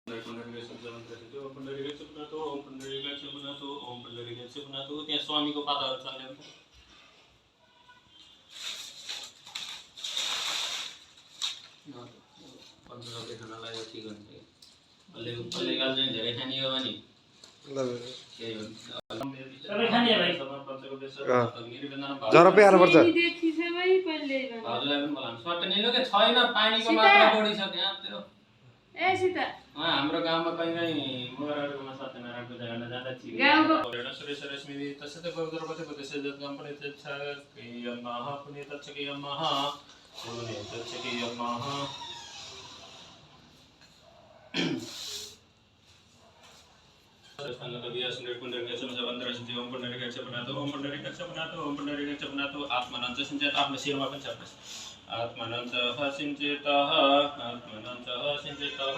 त्यहाँ स्वामीको पाताहरू चल्ने हुन्छ। पन्ध्र खानालाई ठिक हुन्छ कि अलि गाल चाहिँ धेरै खाने हो भने केही हुन्छ। सबै खाने भाइ जरा पे आएर पर्छ। हजुरलाई पनि बोलाउनु सट्ट निलो के छैन, पानीको मात्रा बढी छ त्यहाँ त्यो। ए सीता हाम्रो गाउँमा कहीँ मगरहरुकोमा सत्यनारायण पूजा गर्न जाँदा चिरी गाउँको सुरेश रश्मि तसते गौरवते पदसे जगम पनि छ कि यमः पुनि तच्चकि यमः पुनि तच्चकि यमः संगत व्यास निर्कुंडर के समझ बंदर सिद्धि ओम पुंडरीकाक्ष बनातो ओम पुंडरीकाक्ष बनातो ओम पुंडरीकाक्ष बनातो आत्मानंद सिंचेत आफ्नो शिरमा पनि छ। आत्मानंद सिंचेतः आत्मानंद सिंचेतः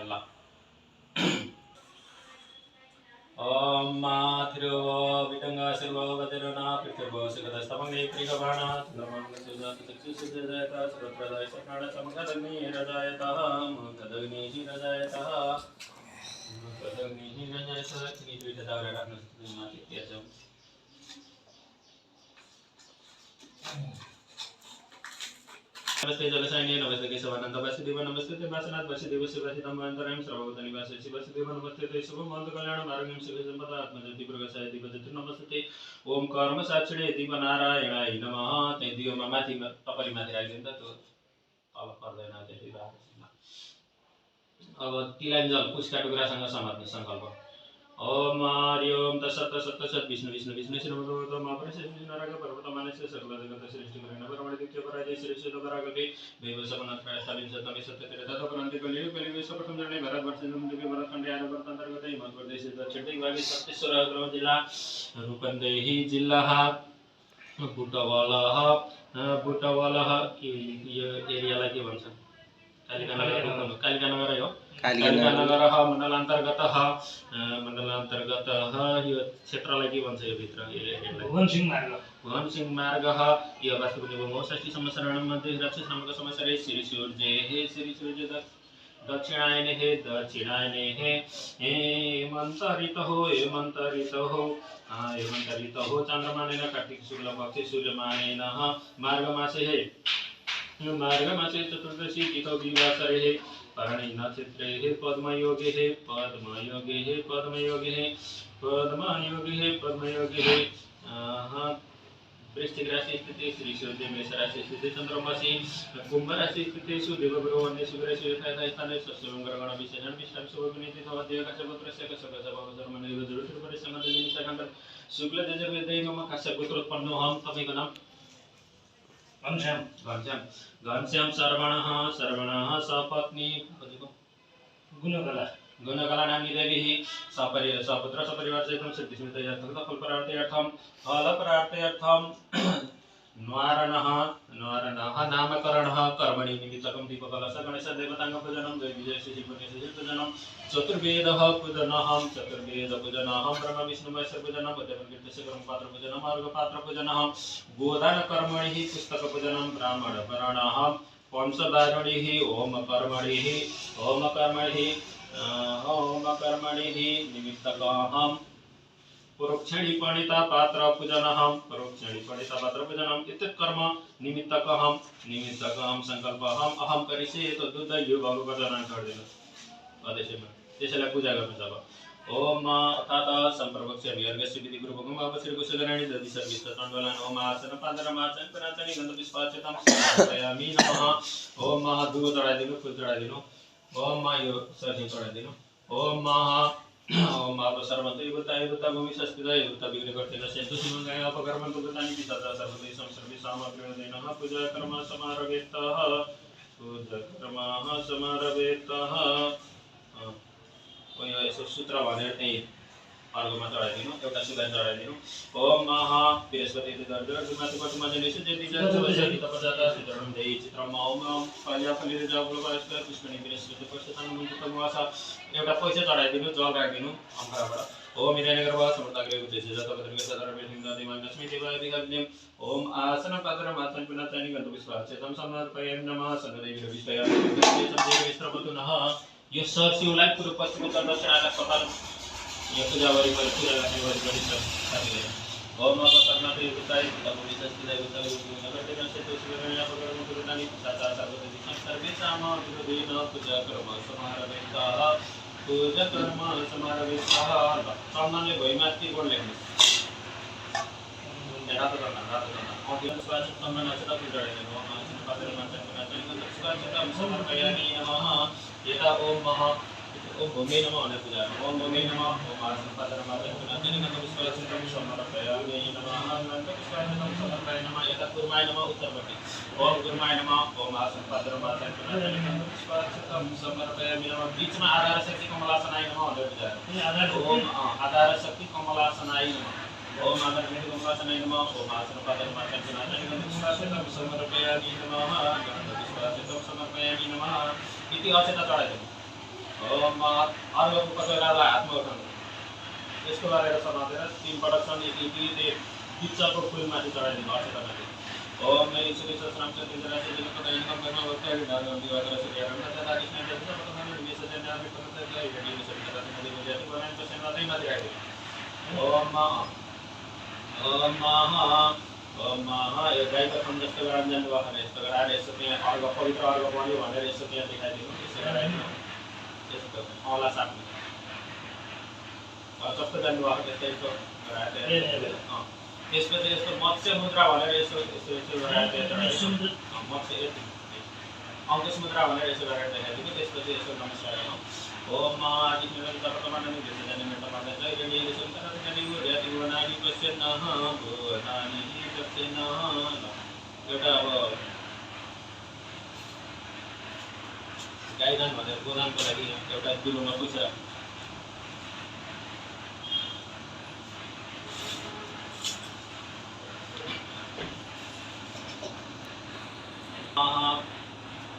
ल ओम माथिरो विटंगा सर्व वज्रना पृथ्वी सिकदस्तमंगे प्रियबाणा नमः Sujat चक्षुषजयता सर्वप्रदाय सकण समगदग्नि रजायतः मुखदग्नि रजायतः मुखदग्नि रजायतः ini duit daura rakna mati tiasa नमस्ते जलसायिने नमस्ते केशवानंद वासुदेव नमस्ते वासनाथ वासुदेव शिवासितम अंतरायम सर्वभूत निवासी शिवसुदेव नमस्ते शुभम मंद कल्याण मार्गम शिव संपदा आत्मज्योति प्रकाशाय दिव्यज्योति नमस्ते ओम कर्म साक्षिणे दिव नारायणाय नमः। त्यही दियोमा माथि टपली माथि राखिदिनु त त्यो तल पर्दैन त्यति भएको छैन। अब तिलाञ्जल पुष्का टुक्रासँग समात्ने संकल्प ओम हरिओम तत्सत सत विष्णु विष्णु विष्णु श्रीमद् महापुरुष विष्णु नारायण पर्वत मानस्य सकल जगत सृष्टि करेन परमणि दित्य पराजय श्री श्री दरागति देव समनत प्रायस्तालिन सतमे सत्य तेरे दाता परंति कलियुग कलियुग विश्व प्रथम जने भारत वर्ष जन्म देवी भारत खंड आर भारत अंतर्गत हिमाचल प्रदेश दक्षिण दिग्भागी सप्तेश्वर अग्रम जिल्ला रूपन्देही जिल्ला बुटवलह यो एरियालाई के भन्छ कालिका नगर हो। कालिका नगर मण्डलान्तर्गतः यो क्षेत्रलाई के भन्छ यो भित्र भुवन सिंह मार्ग यो वास्तुको 65 संवत्सरणं मध्ये रक्षश्रमक संवत्सरे श्री सूर्य दक्षिणायने हे हेमन्तरित हो चन्द्रमानेन कार्तिक शुक्ल पक्षे सूर्यमानेन मार्गमासे चतुर्दशी तिथौ दिवासरे परणे नक्षत्रे पद्मयोगे वृश्चिक राशि स्थित श्री सूर्य मेष राशि स्थित चंद्रमासी कुंभ राशि स्थित सुदेव गुरु अन्य शुभ राशि स्थाने सस्यमंगलगण विशेषण विष्णु शुभ विनीति अध्यय कश्यपुत्रस्य कश्यपसभवधर्मदेव जरुषुर परिसंगत निशाकांत शुक्ल यजुर्वेदे मम कश्यपुत्रोत्पन्नो हम तमेक नाम घनश्याम शरवणः सपत्नी गुणकला नाम्नी देवी सपुत्र सपरिवार सहितं सिद्धिस्मृतयर्थं फलप्राप्त्यर्थं न्वारणः नामकरणः कर्मणि निमित्तकं दीपकलश गणेश देवतांग पूजनं दैवीजयशिल्पजनं चतुर्वेदः पूजनहं ब्रह्म विष्णु महेश्वर पूजनं पद्मकीर्तस्य कर्मपात्र पूजनं मार्गपात्र पूजनं गोदान कर्मणि पुस्तक पूजनं ब्राह्मण वरणः पंचदारुणिः ओम कर्मणि निमित्तकहं परोक्षणि पणिता पात्र पूजनहं इत्यत् कर्म निमित्तकहं संकल्पहं अहं करिष्ये तद्दुत यो भगवतनाम गर्दिनु आदेशमा त्यसैलाई पूजा गर्नु जब ओम अर्थात संप्रवक्ष्य विहर्गस्य विधि गुरुभगम अपश्री कुशलराणी दधि सर्विष्ट तण्डवलान ओम आसन पादरमाचन पराचनि गन्ध पुष्पाच्युतं समर्पयामि नमः ओम दुगो चढाइदिनु फुल चढाइदिनु ओम यो सर्जिङ चढाइदिनु ओम अब सर्वन्त युवता भूमि संस्कृत युवता विघ्न गर्तेन सेतु सिमङ्गाय अपकर्मं कुतानि विसर्ज सर्वदै संसर्वे सामग्र्यदेनः पूजा कर्म समारभेतः यो यसो सूत्र भनेर त्यही अर्कोमा चढाइदिनु एउटा सुगान चढाइदिनु ओम बृहस्पति दर्जर जुमाति पटुमा जनेसु जति जति तपजाता सिद्धरम देहि चित्रमा ओम फलिर जाबुल पास्कर पुष्पनि बृहस्पति पश्चातान मुक्तमुवासा एउटा पैसा चढाइदिनु जल राखिदिनु अम्फराबाट ओम हिरण्यगर्भ समर्ताग्रे उद्देश्य जतपत्रिक सदर बेथिङ दिमाग लक्ष्मी देवाय विघ्नम् ओम आसन पात्र मातन पुनाचानि गन्ध पुष्पाच्यतं समर्पयामि नमः सनदेवी विष्टयामि विस्त्रवतु नः यो सरसिउलाई पूर्व पश्चिम उत्तर दक्षिणालाई कपाल यो पूजावरी परिपूर्ण गर्ने वरिपरि साथीले ओम अपसर्णते उताई तमुनि सस्तिदै उताई नगरते नसेतो शिवगणया पकर्म गुरुनानी साचा सर्वति सर्वे साम विरोधेन पूजा कर्म समारभेतः पूजा कर्म समारभेतः सम्मानले भइमाथि गोड लेख्नुस् रातो गर्नु औँठी स्वास सम्मान अचता पूजा गर्ने ओम पात्र मान्छे मान्छे स्वास समर्पयामि नमः यथा ओम महा ओम भूमे नमः भने पूजा ओम भूमे नमः ओम आसनपात्र मात्र पुनः विश्वासं समर्पयामि नमः अनंत विश्वासं समर्पयामि नमः यथा कुर्माय नमः उत्तरपट्टि ओम कुर्माय नमः ओम आसनपात्र मात्र पुनः विश्वासं समर्पयामि नमः बीचमा आधार शक्ति कमलासनाय नमः भने पूजा ओम आधार शक्ति कमलासनाय नमः ओम आधार शक्ति कमलासनाय नमः ओम आसनपात्र मात्र पुनः विश्वासं समर्पयामि नमः अनंत विश्वासं समर्पयामि नमः इति अचेता चढाइदिनु ओम अर्घ पचेरालाई हातमा उठाउनु यसको गरेर समातेर 3 पटक छन् इति पिच्चाको फुलमाथि चढाइदिनु अक्षतामाथि ओम नै श्री सहस्रनाम चतुर्दशी दिन पदाय नमः कर्म वक्तय धर्म विवाह श्रीराम तथा कृष्ण तथा पतमन निवेश जन्म प्रकट गए रेडी में सभी तरह से विद्यार्थी बनाएं तो सेनाते मात्र आए ओम महा यो गाईको थन जस्तो गराम जानु भएन यस्तो गराएर यसो त्यहाँ अर्घ पवित्र अर्घ बन्यो भनेर यसो त्यहाँ देखाइदिनु त्यसो गराइदिनु औला साप्ने जस्तो जानुभएको त्यस्तै यसो गराएर त्यसपछि यस्तो मत्स्य मुद्रा भनेर यसो यसो यसो गराएर मत्स्य अङ्कुश मुद्रा भनेर यसो गराएर देखाइदिनु त्यसपछि यसो नमस्कार ओम आदि निरन्तरतमाननि विसर्जने मेटमाने जय रेडी सुन्दर जनिगु र्याति वनानि पश्यन्नः भुवनानि पश्यन्नः एउटा अब गाईदान भनेर गोदानको लागि एउटा दिलोमा पुग्छ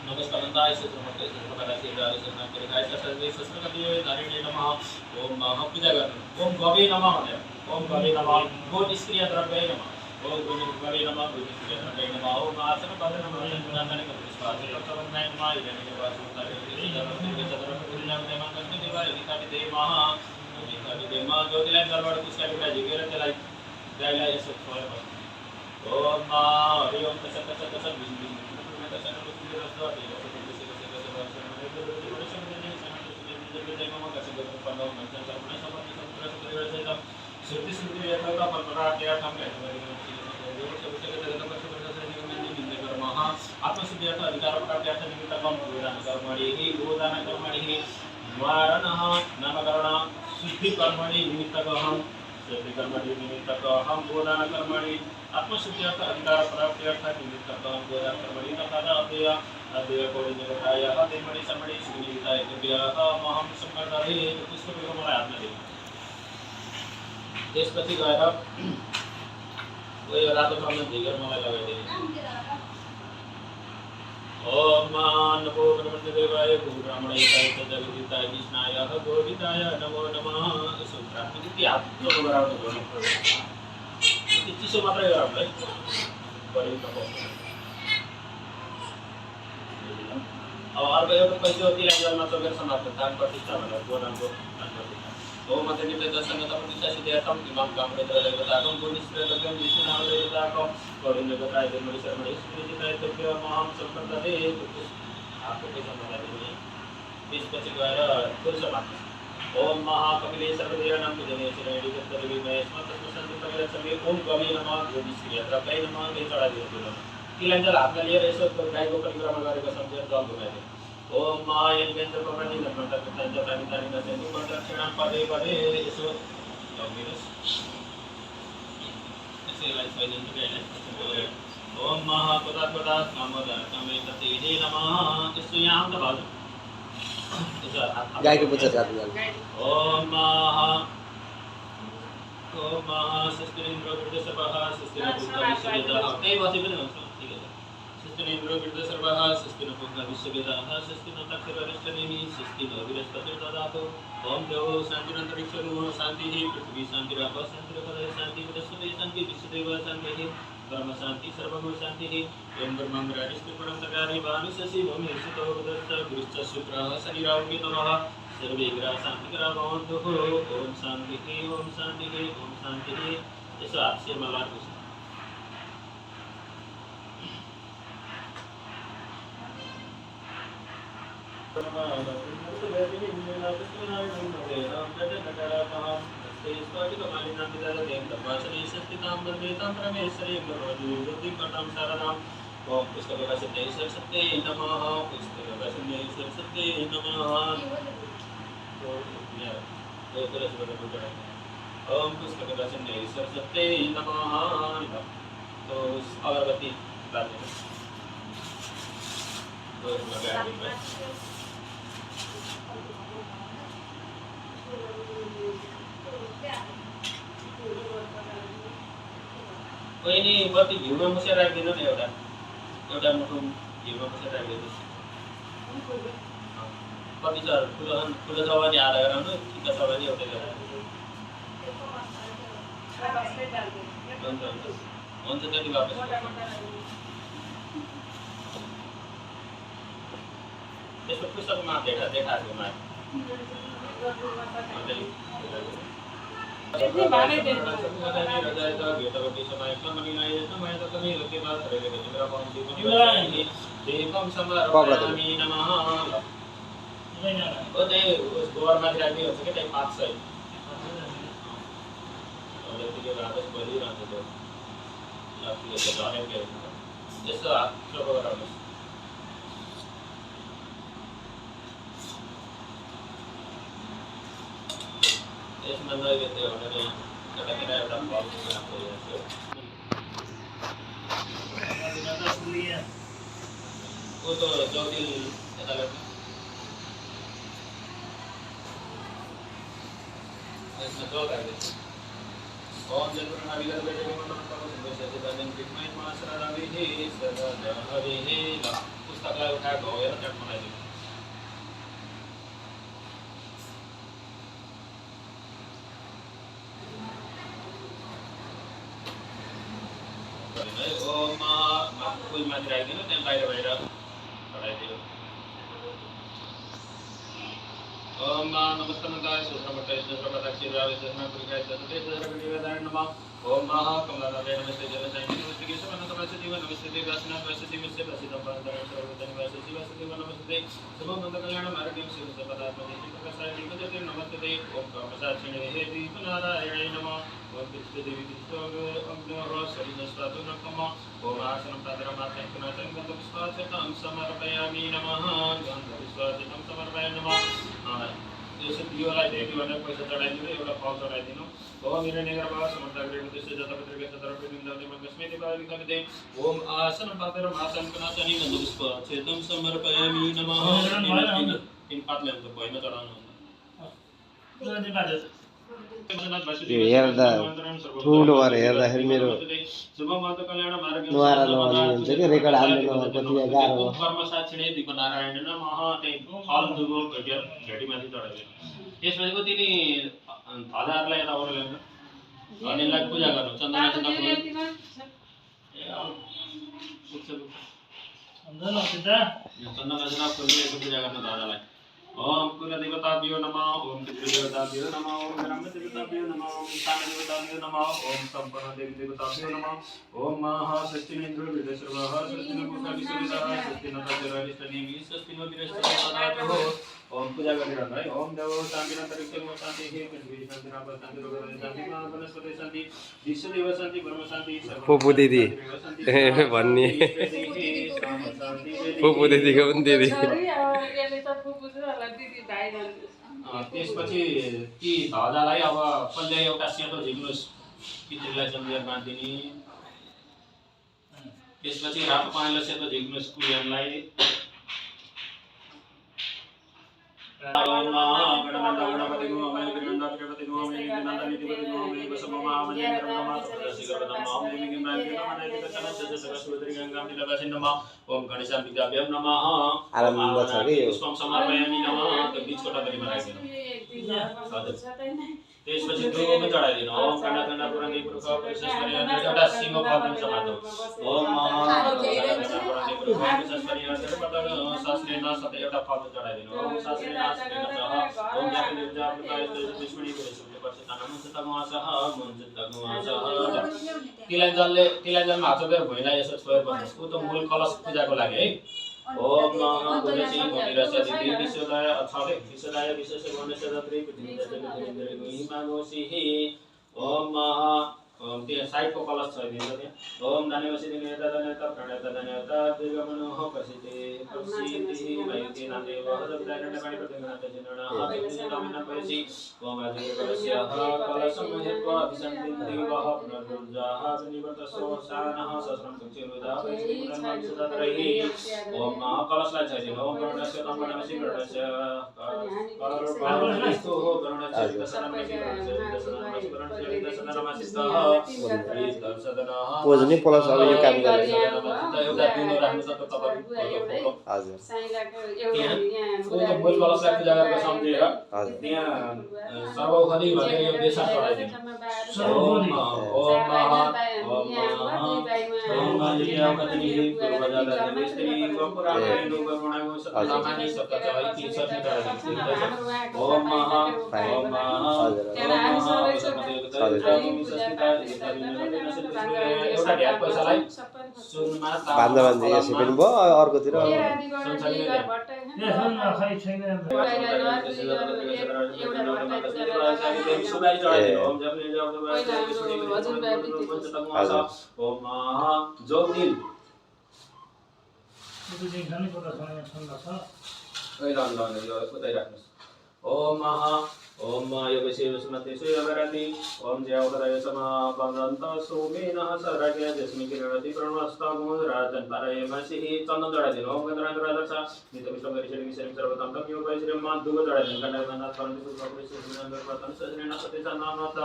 नमस्कारंताय सूत्रमते सूत्रपदासी द्वारा सूत्रनाम परिकाय सर्वे शस्त्रकदियो धारिणे नमः ओम पूजा गर्नु ओम गवे नमः भनेर ओम गवे नमः गो निष्क्रिय द्रव्य नमः ओम गवे नमः गो निष्क्रिय द्रव्य नमः ओम आसन पद नमः गुणानानि कपिस्वास सर्वनाय नमः इदनि वासुतारे चतुर पुरुषां देवा कष्ट देवा विकाटि देमः विकाटि देमः ज्योतिलाई दरबार पुष्कालिका झिकेर त्यसलाई गाईलाई यसो छोएर बस्नु ओम हरि ओम तसत विष्णु आत्मसिद्ध्यर्थ अधिकार प्राप्त्यर्थ निमित्तकं कर्मणि गोदान कर्मणि वारणः नामकरण शुद्धि कर्मणि निमित्तकं शुद्धि कर्मणि निमित्तकं गोदान कर्मणि आत्मसिद्ध्यर्थ अधिकार प्राप्त्यर्थ निमित्तकं गोदान कर्मणि तथा अध्यय अध्यय कोडिनिकाय अध्ययमणि समणि सुनिताय दिव्यः महं संकर्षे पुष्पको मलाई हातमा दिनु त्यसपछि गएर यो रातो चन्दन धिकेर मलाई लगाइदिनु ओम नमो ब्रह्मदेवाय ब्राह्मणाय जगदिताय कृष्णाय गोविन्दाय नमो नमः सूत्रात्मक इति हात जोड्नु गराउनु पर्यो यति चिसो मात्रै गराउनु है बढी नपर्छ अब अर्को एउटा पैसा तिलाई जन्म चोकेर समाप्त दान प्रतिष्ठा भनेर गोदानको दान प्रतिष्ठा ओम अथ निवेदन प्रतिष्ठा सिद्ध्यर्थम इमाम कामरेन्द्र देवताकं पुण्यश्रेयकं विष्णुनाम देवताकं गौरीन्द्रगताय धर्मणि शर्मणि सुनिजिताय तभ्य महं संकर्षे आपको पैसा मिला देंगे त्यसपछि गएर फुल समाप्त ओम महाकपिले सर्वदेवानां पूजने श्रेणी दत्तदेवी मय स्मृत संततमेर सबै ओम गवे नमः गोविश्री द्रव्य नमः के चढा दिनु तिलाई जल हातमा लिएर यसो गाईको परिक्रमा गरेको सम्झेर जल घुमाइदिनु ओम मायन केन्द्र प्रपञ्च धर्मता पिताञ्च तानि नसेन्दु प्रदक्षिणां पदे पदे यसो लगिनुहोस् यसैलाई सैदिन पुगेन ओम महापदापदास नमोदर्शमे ततिविधे नमः यसो यहाँ त भाउजू गाईको पूजा जादु ओम सस्तेन्द्र वृद्धसर्वः सस्तेन्द्र त्यही बसे पनि हुन्छ ठिक छ सस्तेन्द्र वृद्धसर्वः सस्तेन्द्र विश्ववेदाः सस्तेन्द्रक्षररिष्टनेमि सस्तेन्द्र बृहस्पतिर्ददातु ओम देवो शान्तिरन्तरिक्षो शान्तिः पृथ्वी शान्तिरापः शान्तिरपदः शान्तिः बृहस्पतिः शान्तिः विश्वदेवः शान्तिः परम शांति सर्वगुण शांति ओम ब्रह्मं राजस्व परम तकारि भानुषसि भूमि सुतो उदस्त गुरुश्च शुक्रः शरीराव केतवः सर्वे ग्रह शांति ग्रह भवन्तु ओम शांति ओम शांति ओम शांति। ऐसा आप से मला कुछ ओम पुस्तकप्रकाशने सरस्वत्यै नमः पुस्तकप्रकाशने सरस्वत्यै नमः। ओम पुस्तकप्रकाशने सरस्वत्यै नमः। तो अगरबत्ती डालते हैं तो कोही नि बत्ती घिउमा मुसेर राखिदिनु न एउटा मुठो घिउमा मुसेर राखिदिनु। कति छ ठुलो चौबानी आधा गराउनु ठिक्क चौबानी एउटै गराउनु। हुन्छ हुन्छ हुन्छ त्यति वापस त्यसको पुस्तकमा देखाएको मा गोबरमाथि राखिदिनु हुन्छ कि त्यही 500 वापस बोलिरहन्छ त्यो यस्तो हात चोको गराउनुहोस्। यसमा नैवेद्य त्यो भनेर एउटा फल तो चौतिल यता यसमा जल राख्दैछ। ओम जन्म नाविगर बेटे मन तपस्या दान कृष्णै मासरा रवि हे सदा हरि हे। ल पुस्तकलाई उठाएको हो हेर ट्याप बनाइदिनु। ओम फुल माथि राखिदिनु त्यहाँ बाहिर चढाइदिनु। ओम नमस्कारमताय सुत्रमताय सुत्रपदाक्षी रावेशना पुरिकाय सतते सदरगणिवेदाय नमः। ओम महाकमलादाय नमस्ते जलसाय नमस्ते केशव नमस्ते देव नमस्ते देवासना नमस्ते दिवस्य वसितं पादं सर्वतन वासि वसते नमस्ते शुभं मंगल कल्याण मार्गं शिव सपदात्मने प्रकाशाय निपजते नमस्ते। ओम कामसाक्षिणे हे दीपनारायणाय नमः। ओम देवी विष्णु अग्नो शरीरस्वातो नमः। ओम आसनं प्रातरमात्मं पुनाचं गन्धपुष्पाच्यतं समर्पयामि नमः। गन्धपुष्पाच्यतं समर्पयामि नमः। यसो दियोलाई धेरै भनेर पैसा चढाइदिनु एउटा फल चढाइदिनु। ओम हिरण्यगर बाबा समर्थाग्रेण त्यसै जतापत्रिका सतरपे निम्दाउने मङ्गस्मृति बाबा कविते। ओम आसनं प्रातरमात्मं पुनाचं गन्धपुष्पाच्यतं समर्पयामि नमः। तीन पातले हुन्छ भैमा चढाउनु हुन्छ। हेर्दा ठुलो भएर हेर्दाखेरि मेरो नुहारा नहुने हुन्छ कि रेकर्ड हाल्नु नभएपछि गाह्रो हो। कर्मसाक्षिणे दीपनारायण नमः। त्यही फल दुगो भेटीमाथि चढाइदिनु। त्यसपछि कति नि हजारलाई यता ओर्ल्याउनु धनीलाई पूजा गर्नु चन्दन पूजा गर्नु धजालाई। ओम कुलदेवताभ्यो नमः। ओम पितृदेवताभ्यो नमः। ओम ग्रामदेवताभ्यो नमः। ओम स्थानदेवताभ्यो नमः। ओम संपन्न देवदेवताभ्यो नमः। ओम महासस्तिनेन्द्र विदेशर्वः स्वस्तिनो पुष्कविश्वविदः स्वस्तिनो तजरारिष्टनेमि स्वस्तिनो विरष्टनेमि। ओम पूजा गरिरहनु है। ओम देव शान्ति अन्तरिक्षमा शान्ति हे पृथ्वी शान्ति नाम शान्ति रोग शान्ति मा वनस्पति शान्ति विश्वदेव शान्ति ब्रह्म शान्ति फुपू दिदी भन्ने फुपू दिदीको पनि दिदी। त्यसपछि ती धजालाई अब कसले एउटा सेतो झिक्नुहोस् पितृलाई चन्द्र बाँधिदिने। त्यसपछि रातो पानीलाई सेतो झिक्नुहोस् कुलियनलाई। गणपति गोमय गणपति गोमय गणपति गोमय बसममा मजेन्द्र नमः सदाशिव नमः। ओम देवी गंगादेवी नमः देवी कचन सदसुदरी गंगा मिलवासिन नमः। ओम गणेशाम्बिकाभ्यां नमः। आरम्भ छ के यो पुष्पं समर्पयामि नमः। बीच छोटा परिमा राखिदिनु त्यसपछि दुर्गोमा चढाइदिनु ओम काण्ड काण्ड पुराणी पुरुष विशेषगरी एउटा सिंह फल पनि समात्नु ओम विशेषगरी शास्त्रीय नसते एउटा फल चढाइदिनु ओम शास्त्रीय नसते ओम जाति देवता दुश्मनी तिलाई जलमा हात जोडेर भुइँलाई यसो छोएर बस्नुहोस् ऊ त मूल कलश पूजाको लागि है ओम नमः तुलसी गोविरस्य दिव्य विश्वदाय अथाले विश्वदाय विशेष गणेश दत्री महिमा गोसिहि ओम महा ओम त्यो साइडको कलश छ दिन्छ त्यहाँ ओम दानेवसी दिने यता दानेता प्रणयता दानेता दुर्गमनोह प्रसिद्धि प्रसिद्धि मयुति नामदेव हजबदायन पाणी प्रतिगणत जनना हातिना पयसि ओम आदिगरस्य कलशम हेत्वा विसन्ति वह पुनर्जाः निवर्तसो सानः सहस्रं तुच्यरुदा पयसि पुनर्मंसदत्रहि ओम कलशलाई छैदिनु ओम गणस्य तमनमसि गणस्य कलशो गणस्य दशनमसि गणस्य दशनमसि पोजनी प्लस अब यो काम गर्ने एउटा दिनो राख्नु छ त तपाईको हजुर मूल कलशलाई पूजा गरेर सम्झेर त्यहाँ सर्वौषधि भनेर यो बेसा चढाइदिनु ओम ओम ओम आलियामति पूर्वजादि स्त्री गोपुराणो गरुणागो सतनामानि सप्तचै तीसठी चढाइदिनु ओम ओम एउटा ढ्याक पैसालाई सुनमा बान्दा यसै पनि भयो अर्कोतिर ओम ओम योगेशे वसुमते सुयवरति ओम जयवरय समा बंदंत सोमेनः सरग्य जस्मि किरणति प्रणवस्तमो राजन परयमसिहि चन्दन चढाइदिनु ओम गन्धरादर्श नित्य विष्णु गरिषे विषय सर्वतम तम यो पै श्री मा दुग चढाइदिनु कण्डनाथ परन्तु पुष्प सुन्दर प्रतन सजनेन सते चन्दनत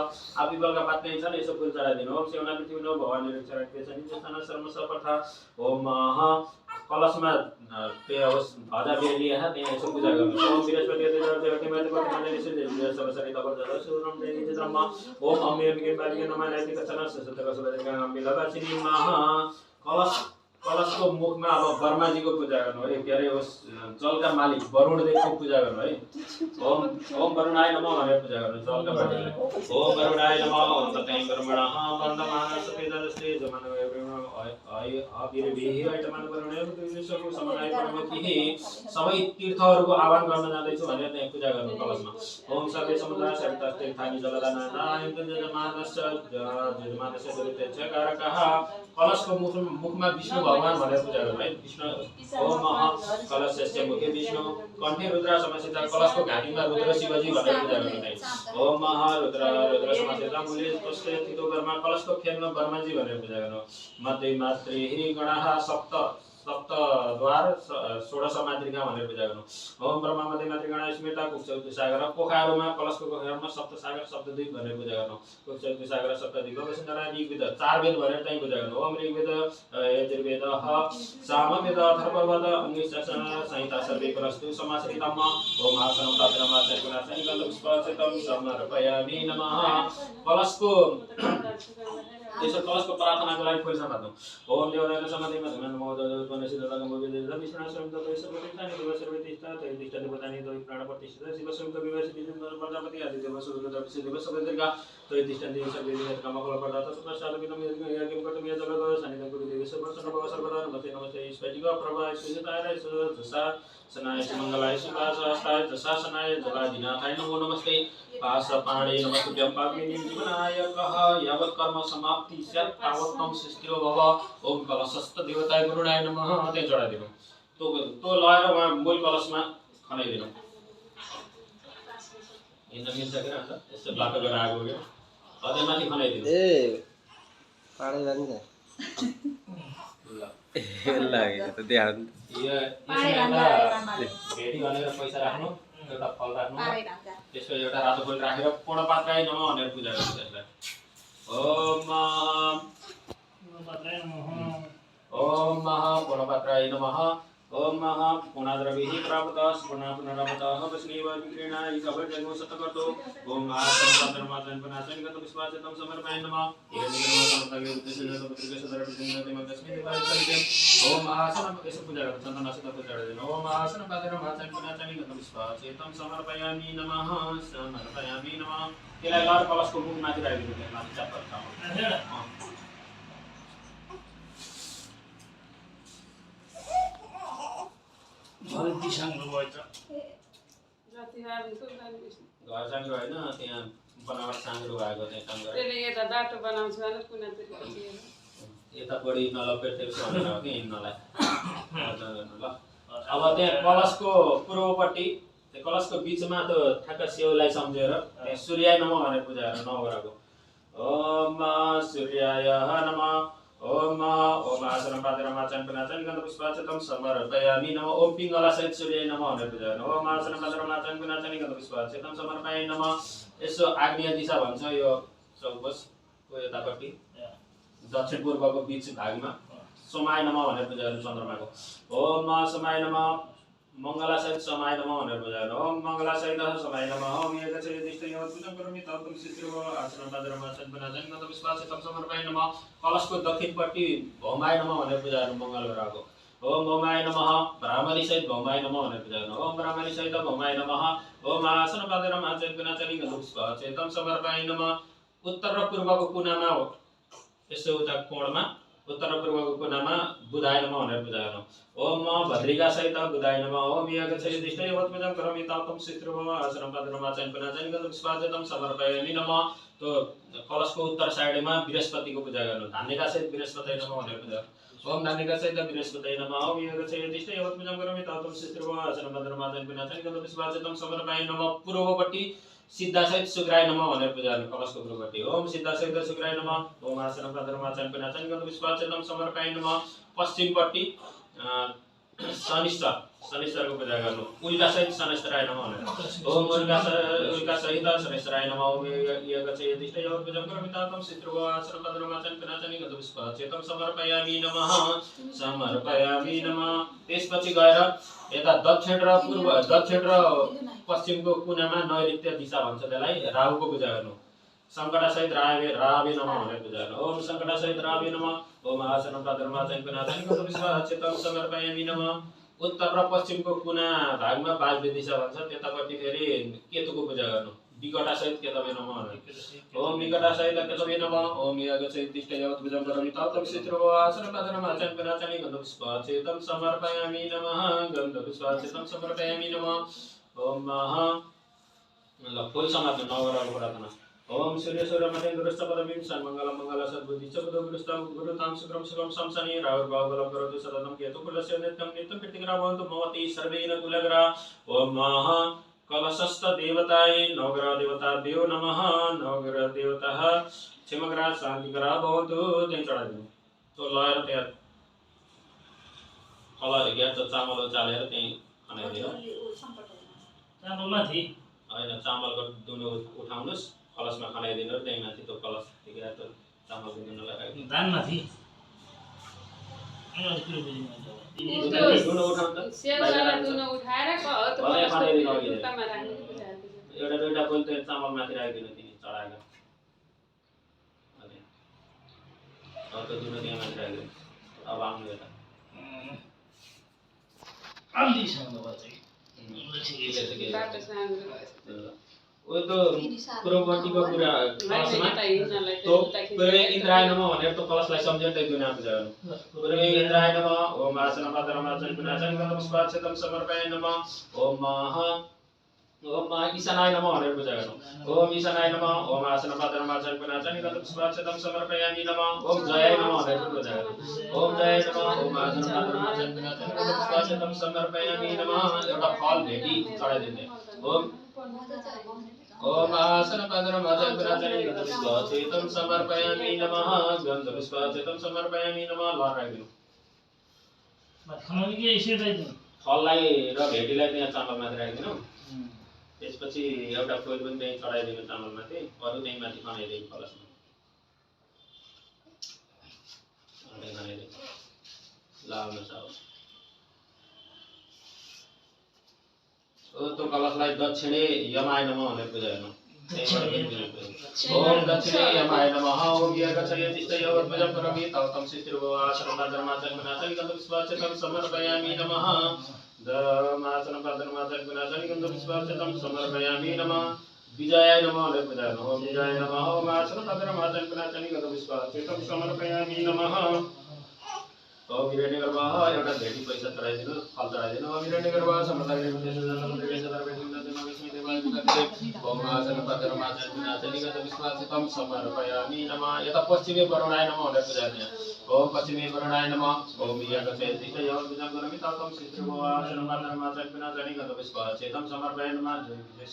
आविबलका पात्ने छन् यसो फूल चढाइदिनु ओम सेवना पृथ्वी नो भवानी निरीक्षण केसनि स्थान सर्व सपथा ओम कलशमा त्यो ध्वजा बेलिए त्यहाँ यसो पूजा गर्नु ओम बृहस्पति देवते माते पत्नी सबसरी तब सुरम देवी चित्रम ओम अम्बिके पालिके नमायति कचन ससतक सुबदेका अम्बिलका श्री महा कलशको मुखमा अब वर्माजीको पूजा गर्नु है के अरे उस जलका मालिक वरुणदेवको पूजा गर्नु है ओम ओम वरुणाय नमः भनेर पूजा गर्नु जलका मालिक ओम वरुणाय नमः ओम ततै वरुणः वन्दमान सतेजस्ते जमन आय अबिरबिहि आइतमान वरुणय विश्वको समनाय परमतिहि सबै तीर्थहरूको आह्वान गर्न जाँदैछु भनेर त्यहाँ पूजा गर्नु कलशमा ओम सर्वे समुद्र सरितस्ते थानी जलदाना नायन्त जमानश्च जमानश्च दरितेच्छ कारकः कलशको मुखमा विष्णु भगवान भनेर पूजा गर्नु है विष्णु ओम महा कलशस्य मुखे विष्णु कण्ठे रुद्र समसित कलशको घाँटीमा रुद्र शिवजी भनेर पूजा गर्नु है ओम महा रुद्र समसित मूले पुष्टे स्थितो वर्मा कलशको खेलमा वर्माजी भनेर पूजा गर्नु मध्ये मात्रेहि गणः सप्त द्वार 16 मातृका भनेर पूजा गर्नु ओम ब्रह्मा मध्ये मातृगण स्मृता कुक्षौत सागर पोखाहरूमा कलशको पोखरमा सप्त सागर सप्तद्वीप भनेर पूजा गर्नु कुक्षौत सागर सप्तद्वीप वसुन्धरा ऋग्वेद 4 वेद भनेर चाहिँ पूजा गर्नु ओम ऋग्वेद यजुर्वेद सामवेद अथर्ववेद अंगिशासन संहिता सर्वे कलस्तु समाश्रितम ओम आसनं तात्रम आचरण सनिकल पुष्पचतम समर्पयामि नमः कलशको त्यसो कलशको प्रार्थनाको लागि फुल समात्नु ओम देवदाय समाधिमा धमन महोदय गणेश दलगम विदेश विष्णु स्वयं तपे सर्वतीर्थानि देव सर्वतीर्थ तैतिष्ठ देवतानि दोइ प्राण प्रतिष्ठित शिव स्वयं तपे विवेश विष्णु प्रजापति आदि देव सुरग तपे देव सबेदर्गा तैतिष्ठ देव सर्वतीर्थ कामफल प्रदाता सुप्रसाद विदम यज्ञ कर्तव्य जलग सनिध गुरु देव सर्वसन भव सर्वदा नमस्ते नमस्ते ईश्वरजी प्रभा सुजताय सुजसा सनाय मंगलाय सुभासाय दशासनाय जलादिनाथाय नमो नमस्ते पास पाणे नमस्तुभ्यं पाग्मिनीं जीवनायकः यावत् कर्म समाप्ति स्यात् तावत् त्वं सृष्टिरो भव ओम कलशस्थ देवताय गुरुणाय नमः त्यहाँ चढाइदिनु तो लगाएर उहाँ मूल कलशमा खनाइदिनु हिँड्न मिल्छ के अन्त यस्तो बाटो गरेर आएको के अझै माथि खनाइदिनु ए पाडै जान्छ ल लाग्यो त देखाउनु भेटी भनेर पैसा राख्नु एउटा फल राख्नु त्यसको एउटा रातो फुल राखेर पूर्णपात्राय नमः भनेर पूजा गर्नु त्यसलाई ओम महा पूर्णपात्राय नमः ओम महा पुनाद्रविः प्राप्तः पुनरावतः वस्नेव विक्रीणा इकवर्जनो शतकर्तो ओम महासंपादनमाचन पुनाचन गत विश्वासितं समर्पयामि नमः एवं समर्पयामि उद्देश्येन तस्मै देवाय सलिते ओम महासन ऐसे पूजा करते चंदन से पूजा करते ओम महासन पादनमाचन पुनाचन गत विश्वासितं समर्पयामि नमः समर्पयामि नमः त्यसलाई लहर कलशको मुख माथि राखिदिनु त्यहाँ माथि चापर खाऊ जति साङ्ग्रो भएछ घर साङ्ग्रो होइन त्यहाँ बनावट साङ्ग्रो भएको त्यहाँ काम गरेर त्यसले यता बाटो बनाउँछ भने कुनातिर यता बढी नलपेटेको छ भनेर हो कि हिँड्नलाई ल अब त्यहाँ कलशको पूर्वपट्टि त्यो कलशको बिचमा त ठ्याक्क सेउलाई सम्झेर त्यहाँ सूर्याय नमः भनेर पूजा गरेर नवग्रहको ओम सूर्याय नमः ओम ओम आसनं पादरमाचन पुनाचन गन्धपुष्पाचनं समर्पयामि नमः ओम पिङ्गला सहित सूर्याय नमः भनेर पूजा गर्नु ओम आसनं पादरमाचन पुनाचन गन्धपुष्पाचनं समर्पयामि नमः यसो आग्नेय दिशा भन्छ यो चौकोसको यतापट्टि दक्षिण पूर्वको बीच भागमा समाय नमः भनेर पूजा गर्नु चन्द्रमाको ओम समाय नमः मंगला सहित समाय नमः भनेर पूजा गर्नु ओम मंगला सहित समाय नमः ओम एकचयदिष्ट यो पूजा करोमि तम सिद्धिर्व आसनं पादरमाचन पुनाचन गन्धपुष्पाचनं समर्पयामि नमः कलशको दक्षिणपट्टि भौमाय नमः भनेर पूजा गर्नु मङ्गलबारको ओम भौमाय नमः ब्राह्मणी सहित भौमाय नमः भनेर पूजा गर्नु ओम ब्राह्मणी सहित भौमाय नमः ओम आसनं पादरमाचन पुनाचन गन्धपुष्पाचनं समर्पयामि नमः उत्तर र पूर्वको कुनामा हो यसो उता कोणमा उत्तर र पूर्वको कुनामा बुधाय नमः भनेर पूजा गर्नु ओम भद्रिका सहित बुधाय नमः ओम एकचयदिष्ट यो पूजा करोमि तम सिद्धिर्व आसनं पादरमाचन पुनाचन गन्धपुष्पाचनं समर्पयामि नमः तो कलशको उत्तर साइडमा बृहस्पतिको पूजा गर्नु धान्यका सहित बृहस्पति नमः भनेर पूजा ओम धान्यका सहित बृहस्पति नमः ओम एकचयदिष्ट यो पूजा करोमि तम सिद्धिर्व आसनं पादरमाचन पुनाचन गन्धपुष्पाचनं समर्पयामि नमः पूर्वपट्टि सिद्धा सहित शुक्राय नमः भनेर पूजा गर्नु कलशको पूर्वपट्टि ओम सिद्धा सहित शुक्राय नमः ओम आसनं पादरमाचन पुनाचन गन्धपुष्पाचनं समर्पयामि नमः पश्चिमपट्टि शनिश्चरको पूजा गर्नु उल्का सहित शनिश्चराय नमः भनेर ओम उल्का सहित शनिश्चराय नमः ओम एकचयदिष्ट यो पूजा करोमि तम सिद्धिर्व आसनं पादरमाचन पुनाचन गन्धपुष्पाचनं समर्पयामि नमः त्यसपछि गएर यता दक्षिण र पश्चिमको कुनामा नैऋत्य दिशा भन्छ त्यसलाई राहुको पूजा गर्नु संकटा सहित रावे नमः भनेर पूजा गर्नु ओम संकटा सहित रावे नमः ओम आसनं पादरमाचन पुनाचन गन्धपुष्पाचनं समर्पयामि नमः उत्तर र पश्चिमको कुना भागमा वायव्य दिशा भन्छ त्यतापट्टि फेरि केतुको पूजा गर्नु विकटा सहित केतवे नमः भनेर ओम विकटा सहित केतवे नमः ओम एकचयदिष्ट यो पूजा करोमि तम सिद्धिर्व आसनं पादरमाचन पुनाचन गन्धपुष्पाचनं समर्पयामि नमः गन्धपुष्पाचनं समर्पयामि नमः ओम महा ल फुल समाप्त नवग्रहको प्रार्थना ओम सूर्य महेन्द्रश्च परमिं सन्मङ्गल मङ्गल सद्बुद्धि च बुधगुरुस्तं गुरुतां शुक्रं शुभं शंसनि राहुर्भावबलं करोतु सततं केतुकुलस्य नित्यं कीर्तिग्रहा भवन्तु भवति सर्वेण कुलग्रहा ओम महा कलशस्थ देवताय नवग्रह देवताभ्यो नमः नवग्रह देवताः क्षमग्रह शान्तिग्रह भवन्तु त्यही चढाइदिनु तो लगाएर त्यहाँ कलर ग्यास चामल चालेर त्यही खनाइदिनु चामलमाथि होइन चामलको दुनो उठाउनुस् कलशमा खनाइदिनु त्यही माथि त्यो कलश टिकेर त्यो चामलको दुनो लगाइदिनु धानमाथि दुनो उठाउनु त सेउला दुनो उठाएर जुत्तामा राख्नु एउटा दुईटा फुल त्यो चामलमाथि राखिदिनु तिनी चढाएर अर्को दुनो त्यहाँ माथि राखिदिनु अब आउनु यता अलि सानो भएछ बाटो सानो भएछ ओ त पूर्वपट्टिको कुरा कलशमा तो पूर्वे इन्द्राय नमः भनेर तो कलशलाई सम्झेर त्यही दुना पूजा गर्नु पूर्वे इन्द्राय नमः ओम आसनं पादरमाचन पुनाचन गन्धपुष्पाचनं समर्पयामि नमः ओम ईशानाय नमः भनेर पूजा गर्नु ओम ईशानाय नमः ओम आसनं पादरमाचन पुनाचन गन्धपुष्पाचनं समर्पयामि नमः ओम जयाय नमः भनेर पूजा गर्नु ओम जयाय नमः ओम आसनं पादरमाचन पुनाचन गन्धपुष्पाचनं समर्पयामि नमः एउटा फल भेटी चढाइदिने ओम आसनं पादरमाचन पुनाचन गन्धपुष्पाचनं समर्पयामि नमः गन्धपुष्पाचनं समर्पयामि नमः ल राखिदिनु खानाले के यसरी राखिदिनु फललाई र भेटीलाई त्यहाँ चामलमाथि राखिदिनु त्यसपछि एउटा फुल पनि त्यही चढाइदिनु चामलमाथि अरू त्यही माथि खनाइदिनु कलशमा खनाइदिनु ल आउनुहोस् अब त्यो कलशलाई दक्षिणे यमाय नमः भनेर पूजा गर्नु। ओम दक्षिणे यमाय नमः। ओम यज्ञचर्यतिष्ठयोर्भुजं करोमि तव तं शिष्टिर्भवासनपादरमाचन्विनाशनि गन्धपुष्पार्चनं समर्पयामि नमः। धर्मासनपादरमाचन्विनाशनि गन्धपुष्पार्चनं समर्पयामि नमः। विजयाय नमः भनेर पूजा गर्नु। ओम विजयाय नमः। ओम आसनपादरमाचन्विनाशनि गन्धपुष्पार्चनं समर्पयामि नमः। ओम हिरण्यगर्भः एउटा भेटी पैसा चढाइदिनु, फल चढाइदिनु। ओम हिरण्यगर्भः समर्पयामि ओम आसनपादरमाचन्विनाशनि गन्धपुष्पार्चनं समर्पयामि नमः। यता पश्चिमे वरुणाय नमः भनेर पूजा गर्ने। ओम पश्चिमे वरुणाय नमः। ओम यज्ञचर्यतिष्ठयोर्भुजं करोमि तव तं शिष्टिर्भवासनपादरमाचन्विनाशनि गन्धपुष्पार्चनं समर्पयामि नमः।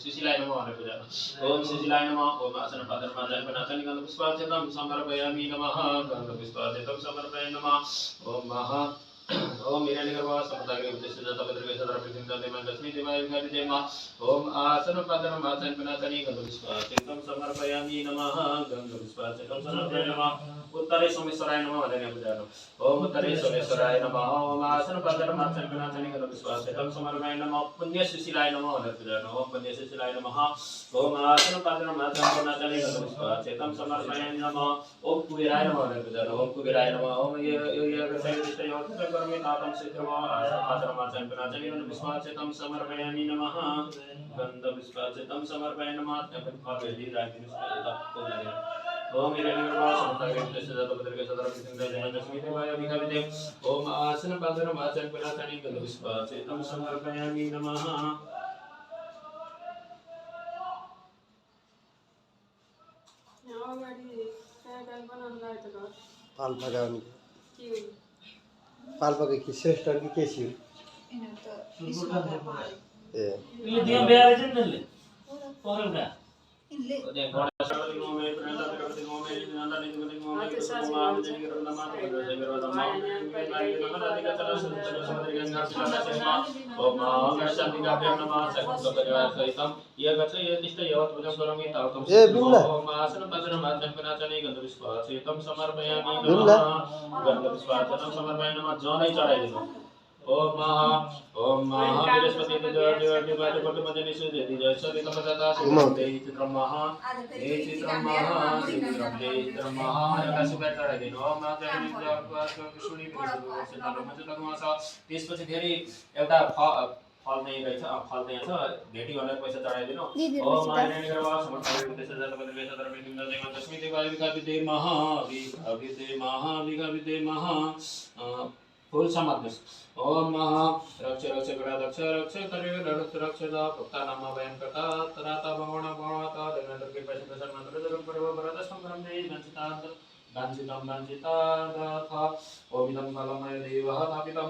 सुशीलाय नमः भनेर पूजा गर्ने। ओम सुशीलाय नमः। ओम आसनपादरमाचन्विनाशनि गन्धपुष्पार्चनं समर्पयामि नमः। गन्धपुष्पार्चनं समर्पयामि नमः। ओम महा ओम हिरण्यगर्भः समर्पयामि देवाय विघाति नमः। ओम आसनपादरमाचन्विनाशनि गन्धपुष्पार्चनं समर्पयामि नमः। गन्धपुष्पार्चनं समर्पयामि नमः। उत्तरे सोमेश्वराय नमः भनेर पूजा गर्नु। ओम उत्तरे सोमेश्वराय नमः। ओम आसनपादरमाचन्विनाशनि गन्धपुष्पार्चनं समर्पयामि नमः। पुण्य सुशीलाय नमः भनेर पूजा गर्नु। ओम पुण्य सुशीलाय नमः। ओम आसनपादरमाचन्विनाशनि गन्धपुष्पार्चनं समर्पयामि नमः। ओम कुबेराय नमः भनेर पूजा गर्नु। ओम कुबेराय नमः। ओम यज्ञचर्यतिष्ठयोर्भुजं तातं शिष्टिर्भवासनपादरमाचन्विनाशनि गन्धपुष्पार्चनं समर्पयामि नमः। गन्धपुष्पार्चनं समर्पयामि नमः। ओम हिरण्यगर्भः समर्पयामि ओम आसनपादरमाचन्विनाशनि गन्धपुष्पार्चनं समर्पयामि नमः। पाल्पाको कि श्रेष्ठ कि के छिन् ए इले दियो बेरा चाहिँ नले परेलका ओम महा बृहस्पति देवाय पटुमजनि सुदेति जय सति तमदाता सुदेति चित्रमहा हे चित्रमहा चित्रमहा आकाशबाट चढाइदिनु। ओम मातानि जपवासको विष्णुनि विष्णुमा त्यसपछि फेरि एउटा फल नै रहेछ। फल नै छ भेटी भनेर पैसा चढाइदिनु। ओम हिरण्यगर्भः समर्पयामि दशमी देवाय विघाति महा विघाति महा फूल समादेश। ओम महा रक्ष रक्ष गणाध्यक्ष रक्ष तरे रक्ष रक्षदा भक्ता नाम वयं कथा तराता भवण भवता देवेंद्र के पैसे प्रसाद मंत्र जगत परव वरद संग्राम दे गंसितांत गंसितम गंसिताथा ओमिदं फलमय देवः थापितं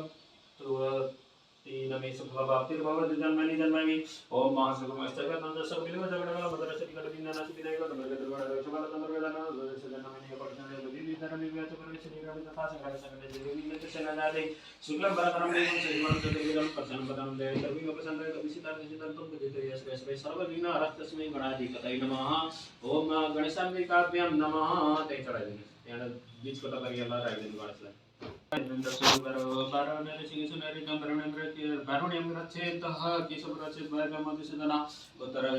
तीनमे सुखभाप्तिर्भवति जन्मनि जन्मनि। ओम महासुखमस्तकं दशविलो जगडगल मदरसति कटदिनानासि विनायक नमर्गदर्गण रक्षमाल नमर्गदन सजनमनि अपरचने विविधरनि व्याचकरनि शरीरमि तथा संघात संघात देवी सेनानादि शुक्लं वरदनं देवं श्रीमन्त्रदेवीं पश्यन् पदं देवं सर्वोपसन्दे कविसितां निशितन्तं विदितय श्रेष्ठे सर्वविघ्न हरस्तस्मै गणाधिपतये नमः। ओम गणेशाम्बिकाभ्यां नमः। त्यही चढाइदिनु त्यहाँ बीचको तकरियालाई राखिदिनु गणेशलाई। वरुण्यं रक्षेतः केशव रक्षेत भयगमदिशजना उत्तरे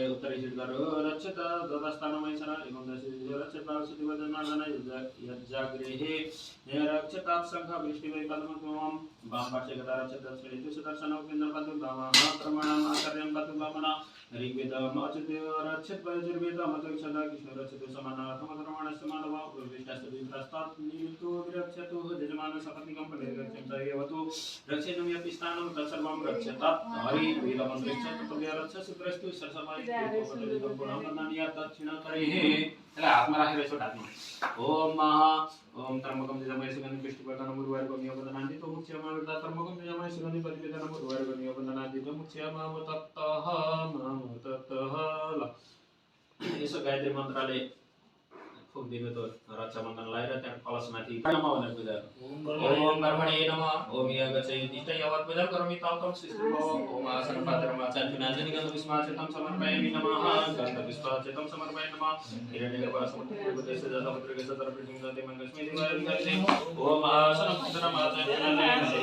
हिर्दरो रक्षेत ददस्थानमयसना एवं दशि रक्षेत पार्वती वदनादन यज्जागृहे रक्षेतात् शंख वृष्टिवै पद्मत्वं वाम पार्श्वे गता रक्षेत दक्षिणे सुदर्शन उपेन्द्रपदं वामः प्रमाणम् आचार्यं पदं वामना ऋग्वेदम् अच्युत रक्षेत यजुर्वेदम् अन्तरिक्षद कृष्ण रक्षेत समानार्थमधर्मणस्य मानव विष्टास्य विप्रस्तात् निमित्तो विरक्षतु यजमान सपत्निकं परिरक्षं तयवतु रक्षेतुं यत् स्थानं तत्सर्वं रक्षेतात् हरि वेदमन्त्रस्य तत्त्वया रक्षसु प्रस्तु सरसमाय उपपदलितं पुनः दक्षिणकरेः त्यसलाई हातमा राखेर यसो ढाक्नु। ओम महा ओम त्र्यम्बकं यजामहे सुगन्धिं पुष्टिवर्धनं उर्वारुकं यवदनान्ति तमुच्यमा त्र्यम्बकं यजामहे सुगन्धिं प्रतिवेदनं उर्वारुकं यवदनान्ति तमुच्यमा तत्तः ल। यसो गायत्री मन्त्रले फुक दिनु त्यो रक्षाबन्धनलाई र त्यहाँ कलशमाथि नमः भनेर पूजा गर्नु। ओम कर्मणे नमः ओम यागचयति यावत् पूजा करोमि तावत् सृष्टिर्भव। ओम आसनपात्रम् आचार्यनाजनि गन्धपुष्पाच्युतं समर्पयामि नमः। गन्धपुष्पाच्युतं समर्पयामि नमः। हिरण्यगर्भासमुद्रदेशे जातपुत्रकेशे सर्वप्रथमं दन्ते मङ्गलस्मै देवाय विघ्नते। ओम आसनपात्रम् आचार्यनाजनि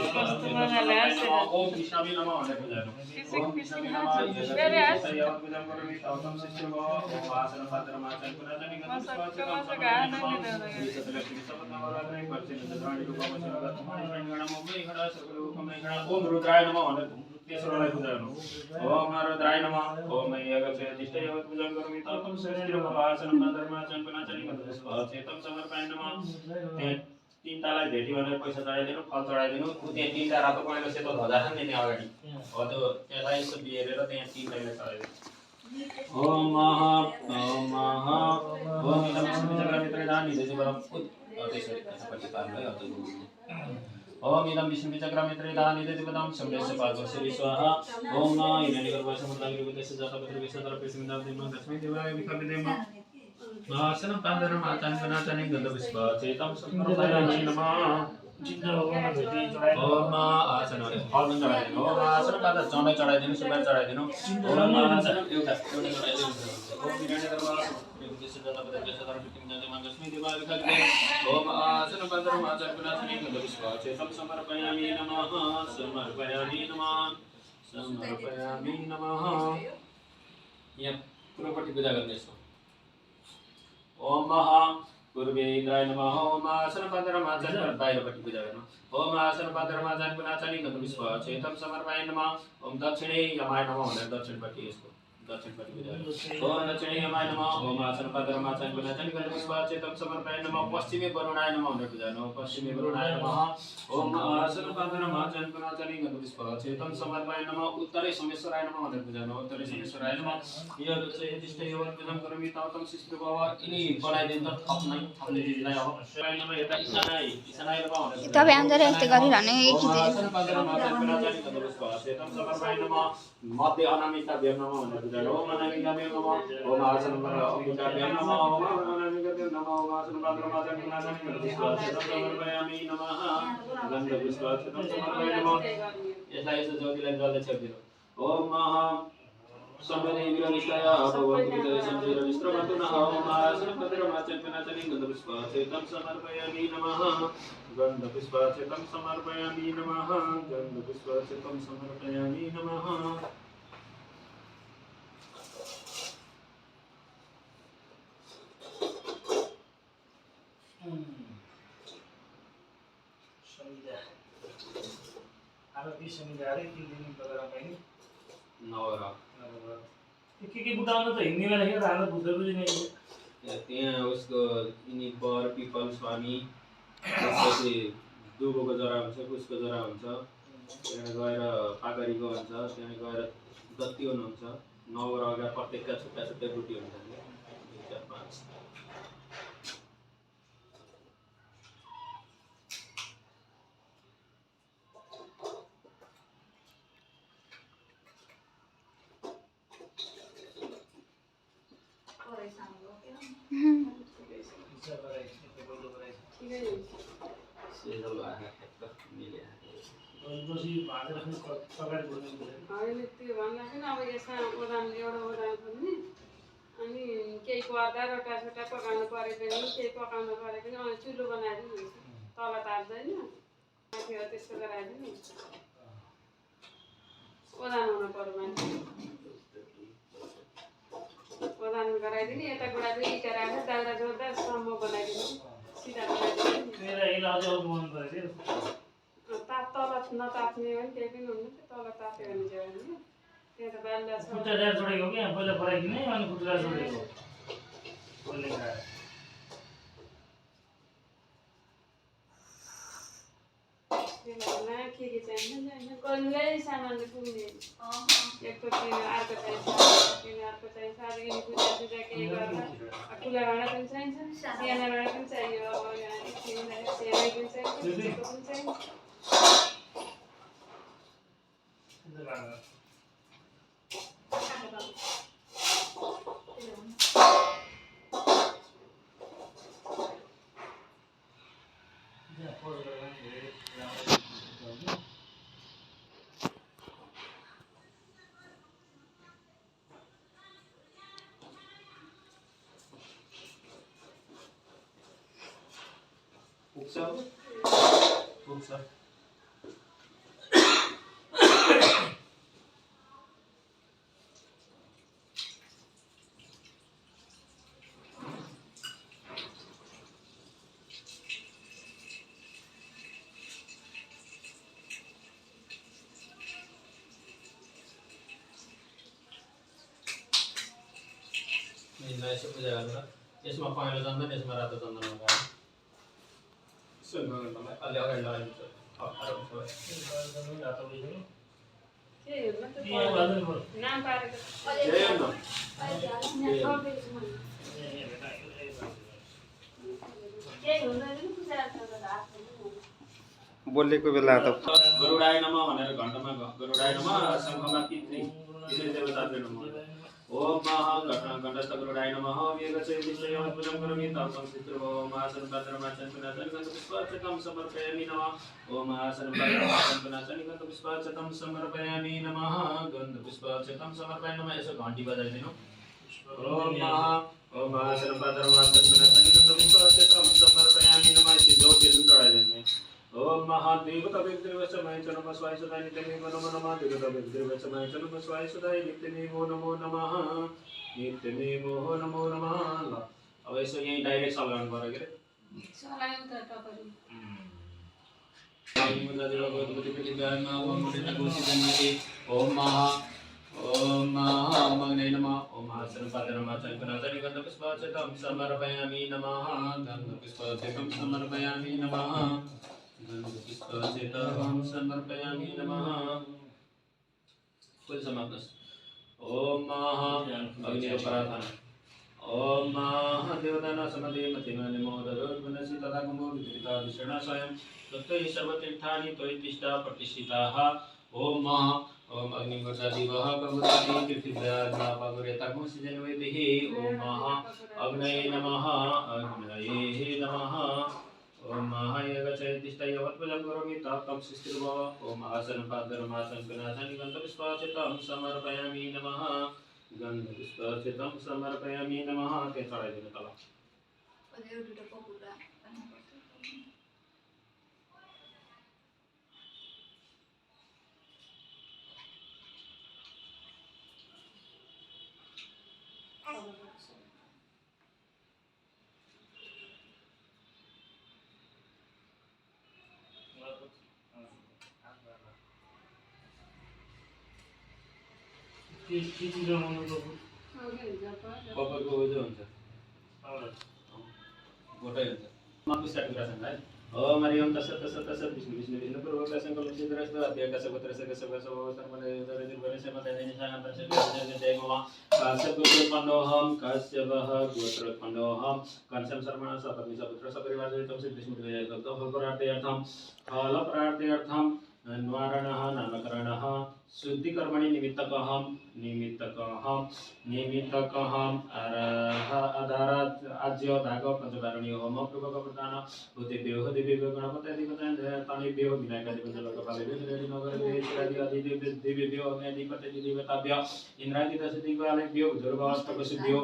ओम कृष्णाय नमः भनेर पूजा गर्नु। ओम कृष्णाय नमः यावत् पूजा करोमि तावत् सृष्टिर्भव। ओम आसनपात्रम् आचार्यनाजनि गन्धपुष्पाच्युतं ओम रुद्राय नमः भनेर तेस्रोलाई पूजा गर्नु। ओम रुद्राय नमः ओम यागचयति यावत् पूजा करोमि तावत् सृष्टिर्भव। आसनपात्रम् आचार्यनाजनि गन्धपुष्पाच्युतं समर्पयामि नमः। तीनटालाई भेटी भनेर पैसा चढाइदिनु, फल चढाइदिनु। त्यहाँ तीनटा रातो पहेँलो सेतो ध्वजा खाने त्यहाँ अगाडि हो त्यो त्यसलाई यसो बिहेरेर त्यहाँ तीनटालाई चढाइदिनु। ओम मह ओम मह ओम इदं विष्णुचक्रमित्रदान निदेशिवरं त्यसपछि पार्दै अत ओम इदं विष्णुचक्रमित्रदान निदेशिवरं शब्दस्य पार्श्वश्री स्वाहा। ओम मा हिरण्यगर्भसमुद्रदेशे जातपुत्रकेशे सर्वप्रथमं तस्मै देवाय विघ्नते। आसनं पादरम् आचार्यनाजनि गन्धपुष्पाच्युतं समर्पयामि नमः। ओम आसन फल पनि चढाइदिनु। ओम आसन पादर चौँडै चढाइदिनु, सुपारी चढाइदिनु। ओम आसन एउटा चढाइदिनु। ओम हिरण्यगर्भसमुद्रदेशे जातपुत्रकेशे सर्वप्रथमं मङ्गलस्मै देवाय विघ्नते। ओम आसन पादरम् आचार्यनाजनि गन्धपुष्पाच्युतं समर्पयामि नमः। समर्पयामि नमः। समर्पयामि नमः। यहाँ पूर्वपट्टि पूजा गर्दैछ। ओम मह पूर्वे इंद्राय नमः। ओम आसनपात्रम् आचार्यनाजनि बाहिरपट्टि पूजा गर्नु। ओम आसनपात्रम् आचार्यनाजनि गन्धपुष्पाच्युतं समर्पयामि नमः। ओम दक्षिणे यमाय नमः भनेर दक्षिणपट्टि यसको दक्षिणपट्टि पूजा गर्नु। ओम दक्षिणे यमाय नमः। ओम आसनपात्रम् आचार्यनाजनि गन्धपुष्पाच्युतं समर्पयामि नमः। पश्चिमे वरुणाय नमः भनेर पूजा गर्नु। पश्चिमे वरुणाय नमः। ओम आसनपात्रम् आचार्यनाजनि गन्धपुष्पाच्युतं समर्पयामि नमः। उत्तरे सोमेश्वराय नमः भनेर पूजा गर्नु। उत्तरे सोमेश्वराय नमः। यतिष्ठ यावत् पूजा करोमि तावत् सृष्टिर्भव। यिनी बनाइदिन्छ थप्ने दिदीलाई अब नमः। यता ईशानाय नमः भनेर तपाईँ आउँदा यस्तै गरिरहने आसनपात्रम् आचार्यनाजनि गन्धपुष्पाच्युतं समर्पयामि नमः। मध्य अनामिकाभ्यां नमः भनेर पूजा गर्नु। ओम अनामिकाभ्यां नमः। ओम आसनपात्रम् नमः। ओम अनामिकाभ्यां नमः। ओम आसनपात्रम् आचार्यनाजनि गन्धपुष्पाच्युतं समर्पयामि नमः। गन्धपुष्पाच्युतं समर्पयामि नमः। यसलाई यसो ज्योतिलाई जल्दै छेडिदिनु। ओम मह सम्पदे विरलिष्टाय भगवन्ति संजयरविस्त्रमन्तु नः। ओम आसनपात्रम् आचार्यनाजनि गन्धपुष्पाच्युतं समर्पयामि नमः। गन्धपुष्पाच्युतं समर्पयामि नमः। गन्धपुष्पाच्युतं समर्पयामि नमः। नवरा के बुझाउनु त हिँड्ने बेला के हालत बुझ्दै नै त्यहाँ उसको यिनी बर पिपल स्वामी त्यसपछि दुबोको जरा हुन्छ, कुसको जरा हुन्छ, त्यहाँ गएर पाकरीको हुन्छ, त्यहाँ गएर दत्तिवन हुन्छ। नवरा अगाडि प्रत्येकका छुट्टा छुट्टै बुटी हुन्छ। 2 4 5 होइन त्यो भन्दाखेरि अब यसमा ओदान एउटा ओदान पनि अनि केही पर्दा रोटासोटा पकाउनु परे पनि केही पकाउनु परे पनि अनि चुलो बनाइदिनु हुन्छ। तल ताप्दैन माथि हो त्यसो गराइदिनु। ओदान हुनु पर्यो मान्छे ओदान गराइदिने। यता बुढाले इटा राखेर दाउरा जोड्दा सम्म बनाइदिनु। सिधा बनाइदिनु। तल नताप्ने हो भने केही पनि हुनु। तल ताप्यो भने चाहिँ होइन। त्यहाँ त बाल्दा छ जोडेको कि पहिला बनाइदिने अनि खुट्टा जोडेको के चाहिन्छ गर्नुलाई सामानले पुग्ने। एक त किन अर्को चाहिन्छ, किन अर्को चाहिन्छ। अब यिनी पूजा सुजा केही गर्दा ठुला भाँडा पनि चाहिन्छ, सानो भाँडा पनि चाहियो। अब सेवाई पनि चाहिन्छ, पनि चाहिन्छ। पुग्छ यसो पूजा गरेर यसमा पहेँलो चन्दन यसमा रातो चन्दन लगाएर सुनगङ्गलाई अलि अगाडि लगाइदिन्छ अप्ठ्यारो हुन्छ नाम पारेको बोलेको बेला त गरुडाय नमः भनेर घण्टमा गरुडाय नमः शङ्खमा पितृ देवताभ्यो नमः ओम महागणस्थ गरुडाय नमः वेगचैतिष्ठयं पूजं करोमि तं संस्कृतो महासन पात्रमाचन पुनाचन पुष्पाचतं समर्पयामि नमः ओम महासन पात्रमाचन पुनाचन पुष्पाचतं समर्पयामि नमः गन्ध पुष्पाचतं समर्पयामि नमः यसो घण्टी बजाइदिनु ओम महासन पात्रमाचन पुनाचन पुष्पाचतं समर्पयामि नमः त्यो ज्योतिहरू चढाइदिनु ओम महादेवता विद्रवचमय चनम स्वाय सदाय नित्यमेव नमो नमः देवता विद्रवचमय चनम स्वाय सदाय नित्यमेव नमो नमः नित्यमेव नमो नमः ल अब यसो यही डाइरेक्ट सल्लाउनु पर्यो के सलायो त टपरी ओम मग्नै नमः ओम महासनपादनमाचनपनाचनि गन्धपुष्पाचतं समर्पयामि नमः गन्धपुष्पाचतं समर्पयामि नमः गन्धपुष्पाचतं समर्पयामि नमः कुल समाप्तस् ओम अग्निपराधन ओम महादेवताना समदे मतिमानि मोदरोर्गुणसि तथा कुमोदिता विषणाशयं तत्त्वै सर्वतीर्थानि त्वयिष्ठा प्रतिष्ठिताः ओम ओम अग्निगोचादिवः कवचादि पृथिव्याग्नापगुरेताग्मुसिजन्वेदिः ओम अग्नये नमः अग्नये नमः ओम महायगचैतिष्ठयवत्पजं करोमि ताप्तं सृष्टिर्भव ओम आसनपादरमासनगुणासनि गन्धपुष्पाचितं समर्पयामि नमः गन्धपुष्पाचितं समर्पयामि नमः के चढाइदिनु तल कपरको उयो हुन्छ गोटै हुन्छ मापी स्टार्ट गरिराछन् है ओम हरिओम तसत् तसत् तसत् विष्णु विष्णु विष्णु पूर्वकं संकल्पितरस्त अध्यक्षस्य पुत्रस्य कसवसो सर्वने दरिद्रवरस्य मदने शांतस्य जयमो काश्यपगोत्पन्नोऽहं काश्यपः गोत्रोत्पन्नोऽहं कंसं सर्वणः सपत्नी सपुत्र सपरिवारसहितं सिद्धिस्मृतिजयतं फलप्रार्थ्यर्थं निवारणः नामकरणः शुद्धिकर्मणि निमित्तकहं अधारात् आज्य भाग पंचकारणीय होम पूर्वक प्रदान भूतेभ्यो देवेभ्यो गणपतयधिपतयतानेभ्यो विनायकाधिपतय लोकपालेभ्यो नगरेभ्यो अधिदेवेभ्यो अग्न्याधिपतयदेवताभ्यो इंद्रादिदशदिग्बालेभ्यो दुर्वाष्टकसिभ्यो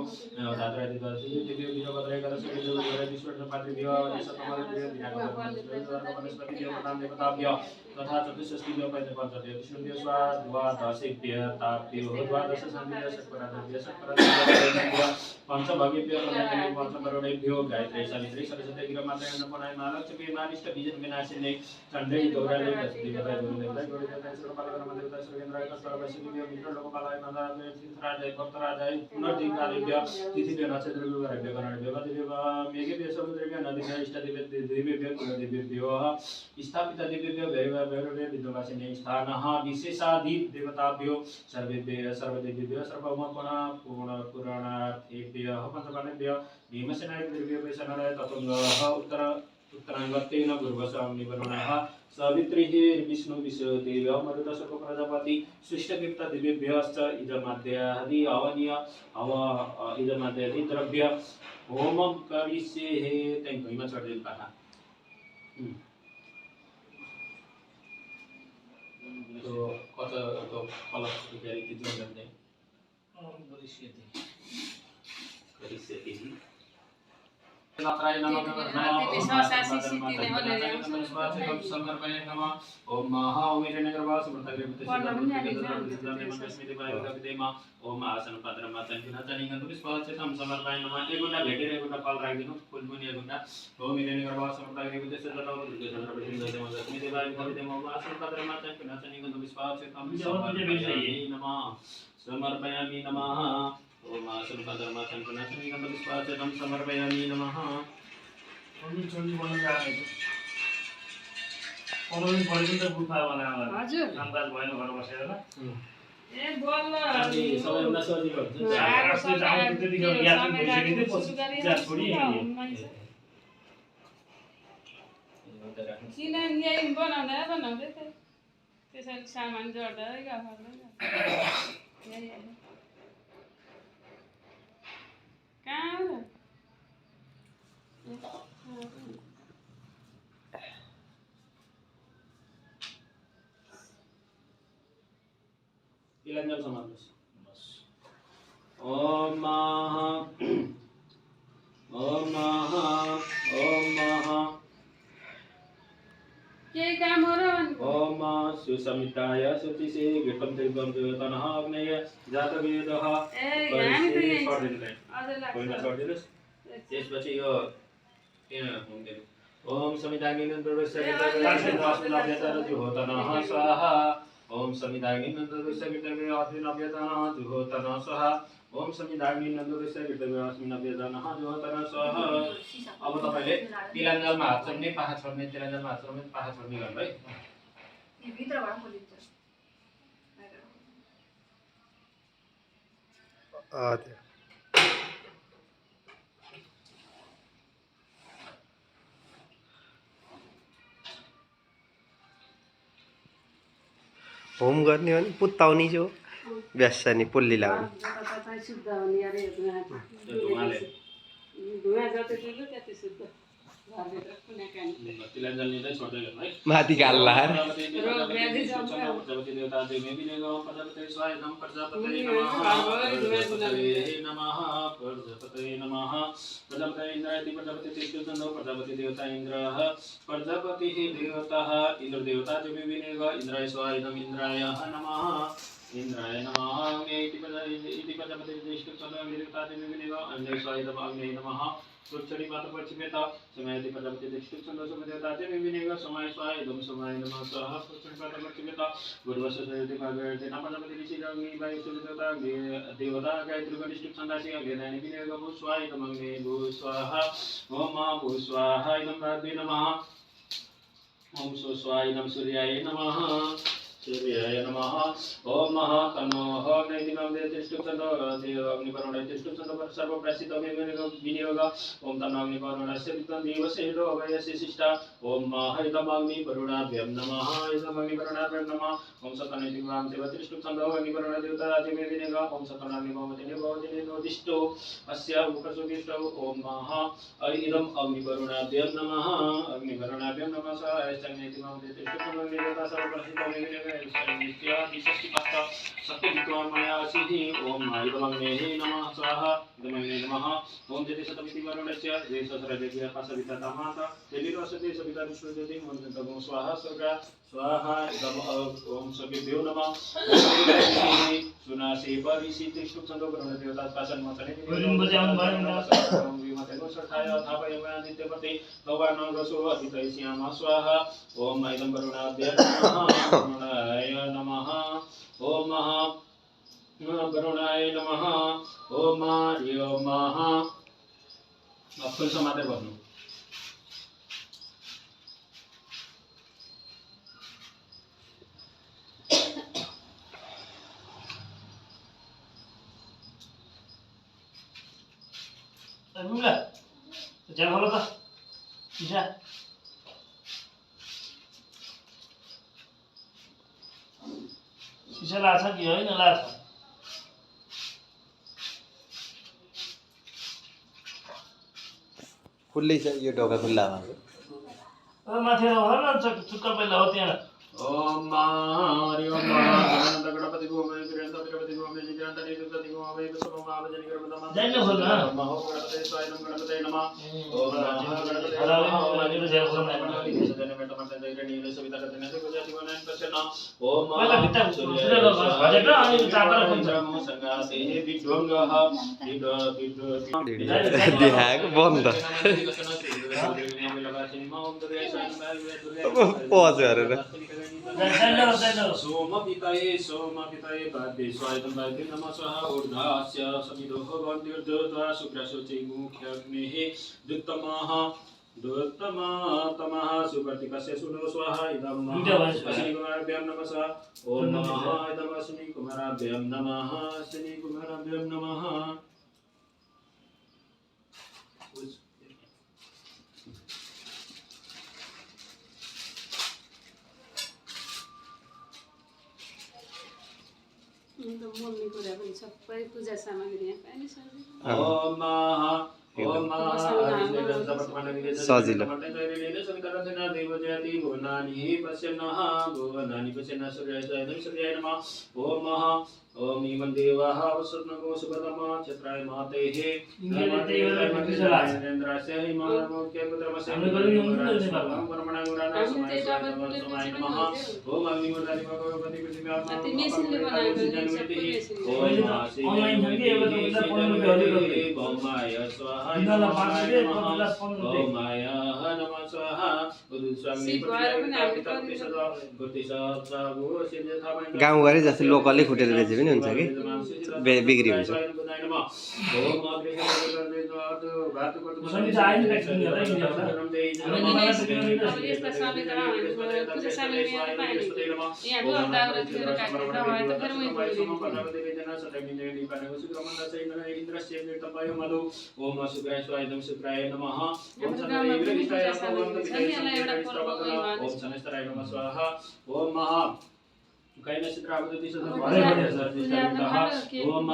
धात्रादिदशदिभ्यो वीरभद्रैकदशदिभ्यो वीरविश्वपात्रेभ्यो शतमलेभ्यो विनायकवनस्पतिभ्यो प्रधानदेवताभ्यो तथा चतुष्षष्टिभ्यो पंचपञ्चभ्यो विष्णुभ्यो द्वादशेभ्यो ताभ्यो द्वादश शान्तिभ्यो षट्पराभ्यो पंचभगेभ्यो पंचकरुणेभ्यो गायत्री सावित्री सरस्वती गिरमात्रे अन्नपूर्णाय महालक्ष्मी मानिष्ठ बीजन विनाशिने चण्डै गौराले देवताय गुरुदेवताय गौरीदेवताय सर्वपालकर्मदेवताय सर्वेन्द्राय सर्ववैष्णवेभ्यो मित्रलोकपालाय नन्दाय तीर्थराजाय भक्तराजाय पुनर्दिकालेभ्यो तिथिभ्यो नक्षत्रेभ्यो गणेभ्यो गणेभ्यो देवेभ्यो मेघेभ्यो समुद्रेभ्यो नदीभ्यो इष्टदेवेभ्यो कुलदेवेभ्यो स्थापित देवेभ्यो भैरवेभ्यो विद्वासिने स्थानः विशेषादि देवताभ्यो सर्वेभ्यो सर्वदेवेभ्यो सर्वमपूर्णपुराणार्थेभ्यः पंचकर्णेभ्यो भीमसेनाय देवेभ्यो वैष्णवाय ततुङ्गः उत्तराङ्गतेन गुरुवशाम्निवरुणः सावित्रीः विष्णु विश्वदेव्यो मरुदशक प्रजापति सृष्टकीर्त देवेभ्यश्च इदमाद्यादि अवनीय इदमाद्यादि द्रव्य होमं करिष्ये त्यहाँ भुइँमा चढ्दैन पाठा तो कता तो फलक गरी त्यो गर्ने करिष्यति नत्राय नमः समर्पयामि नमः ओम महा ओमिरेण गर्भा सुमृतग्रेविते ओम आसन पात्र माचन गुणाचनि गन्धु विश्वासम समर्पयामि नमः एगुणा भेटेर एगुणा फल राखिदिनु फुल पनि एगुणा ओमिरेण गर्भा सुमृतग्रेविते लक्ष्मी देवाय भविदेम ओम आसन पात्र माचन गुणाचनि गन्धु विश्वासम समर्पयामि नमः ओम आसन पात्र माचन गुणाचनि गन्धु विश्वासम समर्पयामि नमः छोरी बनाउन जानेको 15 दिन पढेको त गुफा बनाउन हजुर कामकाज भएन घर बसेर ल ए बोल अनि सबैभन्दा सजिलो हुन्छ आफूले जाउँ त्यतिखेर यात्रा भइसकेको पछि जा छोडी किन यही बनाउँदै त्यसरी सामान जोड्दै यही कहाँ हो इलान्जल समाप्नुहोस् ओम महा के काम हो र ओम सुसमिताय सुचिसे घृतं तीर्थं देवतनः अग्नय जातवेदः ए हामी त यही छोडिदिनुलाई अझै होइन लाग्छ छोडिदिनुस् त्यसपछि यो किन हुँदैन ओम समिताग्निनन्दस्य जुहोतनः स्वाहा ओम समिताग्निनन्दस्य जुहोतनः स्वाहा ओम समिताग्निनन्दस्य जुहोतनः स्वाहा अब तपाईले तिलाञ्जलमा हात छोड्ने पाखा छोड्ने तिलाञ्जलमा हात छोड्ने पाखा छोड्ने गर्नु है यो भित्रबाट खोलिन्छ होम गर्ने हो नि पुत्ताउने जो ब्यासानी पोल्ली लाग्ने शुद्ध हुने अरे धुवा जति शुद्ध त्यति शुद्ध तिलाञ्जल लिँदै छोड्दै गर्नु है माथि गाल्ला प्रजापति देवता देवी विनेगो प्रजापति स्वायदम प्रजापति नमः प्रजापति नमः प्रजापति इंद्रायति प्रजापति तिष्ठुचन्दो प्रजापति देवता इंद्रः प्रजापति देवता इंद्र देवता देवी विनेगो इंद्राय स्वायदम इंद्राय नमः इंद्राय नमः इति प्रजापति तिष्ठुचन्दो देवता देवी विनेगो अन्य स्वायदम अग्ने नमः सुक्षणी पात पश्चिमेता समयति प्रजापति तिष्ठुचन्दो सुमदेवता देवी विनेगो समय स्वायदम समय नमः स्वाहा सुक्षणी पात पश्चिमेता गुरुवश सयति पागयति नमः प्रजापति ऋषि अग्नि वायु सुदेवता देवता गायत्री तिष्ठुचन्दासि अग्नेदानि विनेगो भू स्वायदम अग्ने भू स्वाहा ओम भू स्वाहा इदं रात्रि नमः ओम स्वायदम सूर्याय नमः सूर्याय नमः ओम महा तन्नोः नैतिमं तिष्ठुचन्दो देव अग्निवरुण तिष्ठुचन्दो सर्वप्रसिद्धो विनियोग ओम तन्नो अग्निवरुणस्य विद्वां देवसेनो अभयस्य शिष्टा ओम महाइदम् अग्निवरुणाभ्यं नमः इदम् अग्निवरुणाभ्यं नमः ओम सतनैतिमं देव तिष्ठुचन्दो अग्निवरुण देवता आदिमे विनियोग ओम सतनाग्निभवति निभवति निरोदिष्टो अस्य उपसुदिष्टो ओम महा इदम् अग्निवरुणाभ्यं नमः अग्निवरुणाभ्यं नमः सयश्चैतिमं तिष्ठुचन्दो देवता सर्वप्रसिद्धो विनियोग ओम इदमग्नेः नमः स्वाहा इदमग्ने नमः ओम जति शतमिति वरुणस्य देशसरदेव्या पासविता तामाता तेलिरसते सविता विष्णुज्योति मंत्रतमो स्वाहा स्वर्गा स्वाहा इदम ओम सविभ्यो नमः सुनासे परिसि तिष्ठुचन्दो वरुण देवता पासन मचने ओम विमतेनो सठाय थापयमादित्यपते भगवान् रसो अतितै श्यामा स्वाहा ओम इदं वरुणाभ्यं वरुणाय नमः ओम वरुणाय नमः ओम फुल समातेर भन्नु रुला ज्यान होला त इसा सिसा लाग्छ कि होइन लाग्छ खुल्लै छ यो ढोका खुल्ला भएको माथि होला न चुक्का पहिला हो त्यहाँ ओम हरि ओम अनंत गणपति गोमे वीरेंद्र गणपति गोमे निजांत निगति गोमे विश्वम आमजनि गणपतम जय बोलना महो गणपते स्वाय नमः गणपते नमः ओम गणपते हरा नमः वाले जय बोलना सजन में टमाटर दे नील सविता करते से गुजराती बनाए प्रसन्न ओम वाला बिता सूर्य लोग बजट आणि चाकर पण पंचम संगाते विद्वंगः दिहाग बन्द पज गरेर सोम पिताये पादे स्वायं पादे नमः स्वाहा ऊर्ध्वस्य समिदोः वन्दिर्दोत्वा शुक्रशोचे मुख्यग्नेः दुत्तमः तमः सुवर्तिकस्य सुनो स्वाहा इदं अश्विनीकुमाराभ्यां नमः स्वाहा ॐ नमः इदं अश्विनीकुमाराभ्यां नमः अश्विनीकुमाराभ्यां नमः मम्मी कुरा पनि सबै पूजा सामग्री यहाँ पाइने सजिलो ओम ओम सजिलो देवजयति भुवनानि पश्यन् सूर्याय नमः ओम ओम इमं देवाः वसन्नको सुभद्रमा छत्राय मातेः नरेन्द्रास्य हिमालयमुख्य पुत्रमस्य ओम अग्निमूर्धानि भगवति ओमाय स्वाहा ओमाय नमः स्वाहा गाउँघरै जस्तै लोकलै फुटेर बेचे पनि हुन्छ कि बिक्री हुन्छ ओम शुक्राय स्वाय नमः ओम शनैश्चराय नमः स्वाहा ओम महा कैलसित्रावती सदन ओम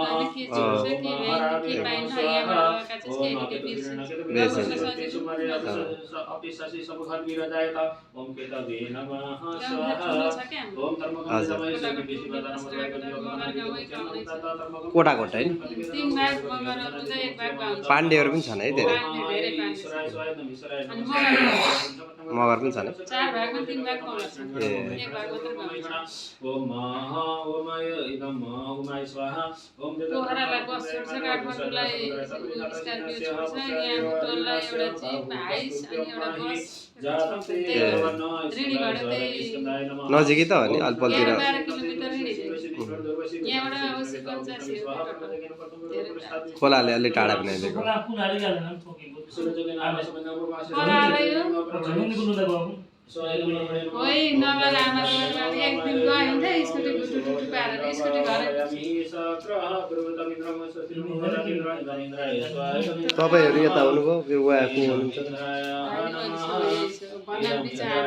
अपिशासी समुखान विराजायत ओम केतवे नमः स्वाहा ओम कोटा कोटा हैन पाण्डेहरू पनि छन् है धेरै मगर पनि छन् चार भागमा तीन भाग मगर छन् एक भाग मात्र गाउँ ओम महा ओमाय इदं ओमाय स्वाहा ओम पोखरालाई बस छोड्छ काठमाडौँलाई स्कर्पियो छोड्छ यहाँ टोललाई एउटा जिप हाइस अनि एउटा बस नजिकै त हो नि अल्पलतिर 12 किलोमिटर यहाँबाट अवश्य 85 खोलाले अलि टाढा बनाइदिएको ओइ नगर आमा एक दिन गयो नि त स्कुटी गुटु पारेर स्कुटी घर तपाईहरु यता आउनुभयो उहाँ आफू हुनुहुन्छ भन्ने विचार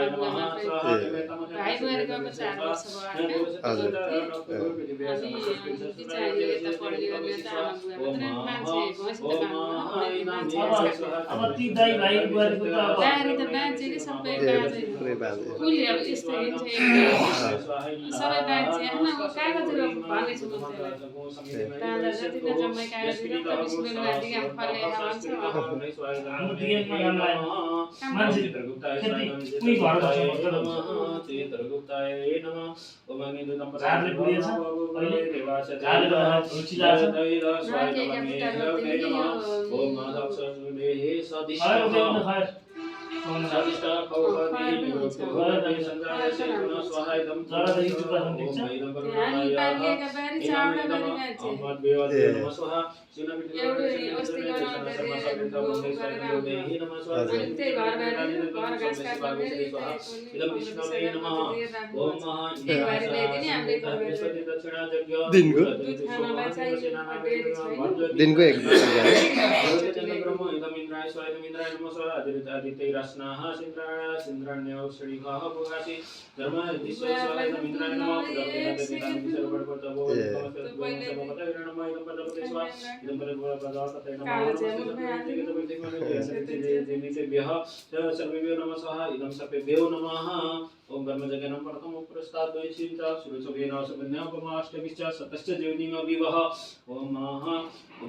भाइ गएर गएको 4 वर्ष भयो हजुर अब ती दाइ भाइ गरेको त बारी त बाँचे कि सबै बाँचे पुरै बाजे फुलले अब यस्तो हिँड्छ सबै बाँचे हैन म कागजहरु भनेछु म ताजा जति न जम्मै कागजहरु त बिस्कुट गाडी काम फले भन्छ हाम्रो दिएनमा काम लाग्यो मान्छे खेती कुनै घर चित्रगुप्ताय नमः ओम झारले पुगेछ अहिले झारले गर्दा रुचिला छ ओम माधव सर्वदेह सदिश दिनको एक सिंद्राण्यौषधिः पुगासि धर्म विश्वेश्वराय इंद्राय नमः सर्वेभ्यो नमः स्वाहा इदं सर्वेभ्यो नमः ओम कर्मजगनं प्रथम पुरस्तात् द्वैशीता सुरसुभेन सुकन्यापमाष्टभिश्च सतश्च ज्योतिमविवह ओम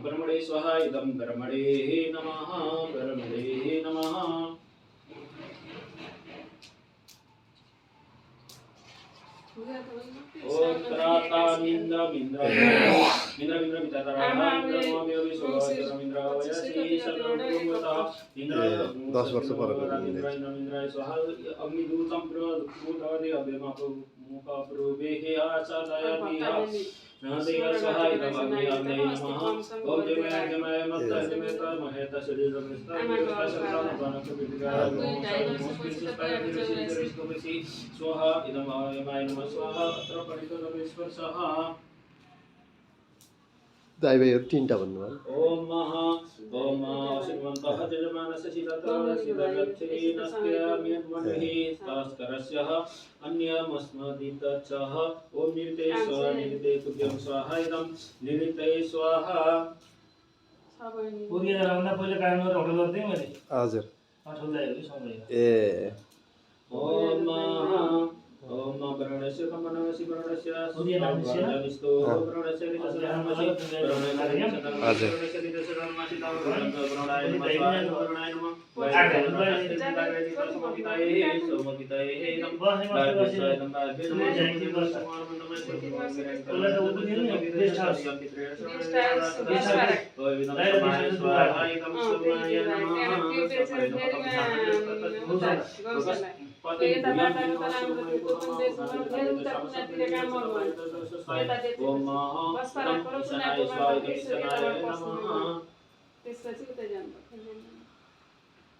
ब्रह्मणे स्वाहा इदं ब्रह्मणे नमः ब्रह्मणे नमः ओम त्रातामिन्द्रमिन्द्र मिन्द्र विततरामिन्द्रमाव्यविश्वमिन्द्रवयसि सर्वभूतः इंद्र 10 वर्ष पर इंद्र स्वाहा अग्निदूतं प्रभूतादि अभिमुखप्रुवेहि आचादयामिहा नादया स्वाहा इदं अग्निअग्ने नमः ओम जमय मत्तजमेत महेत शरीरमस्तजमेत स्वाहा इदं आयमाय नमः स्वाहा अत्र परितरविस्पर्शः दाइबेहरु तीनटा भन्नुभयो ओम महा ओम शिवन्तः जजमानस्य शिरतरसिदगच्छेनस्त्याम्यन्मनुहि तास्करस्यः अन्यमस्मदितचः ओम निरिते स्वाहा निरिते तुभ्यं स्वाहा इदं निरिते स्वाहा पुरी राउन्ड पहिले कामहरु होटल गर्दै मैले हजुर ठुल्दै हो कि सँगै ए ओम महा ओम प्रणस्य कमनस्य प्रणस्य सुदिनानिस्तो प्रणस्य रितसरमसि प्रणस्य रितसरमसि प्रणय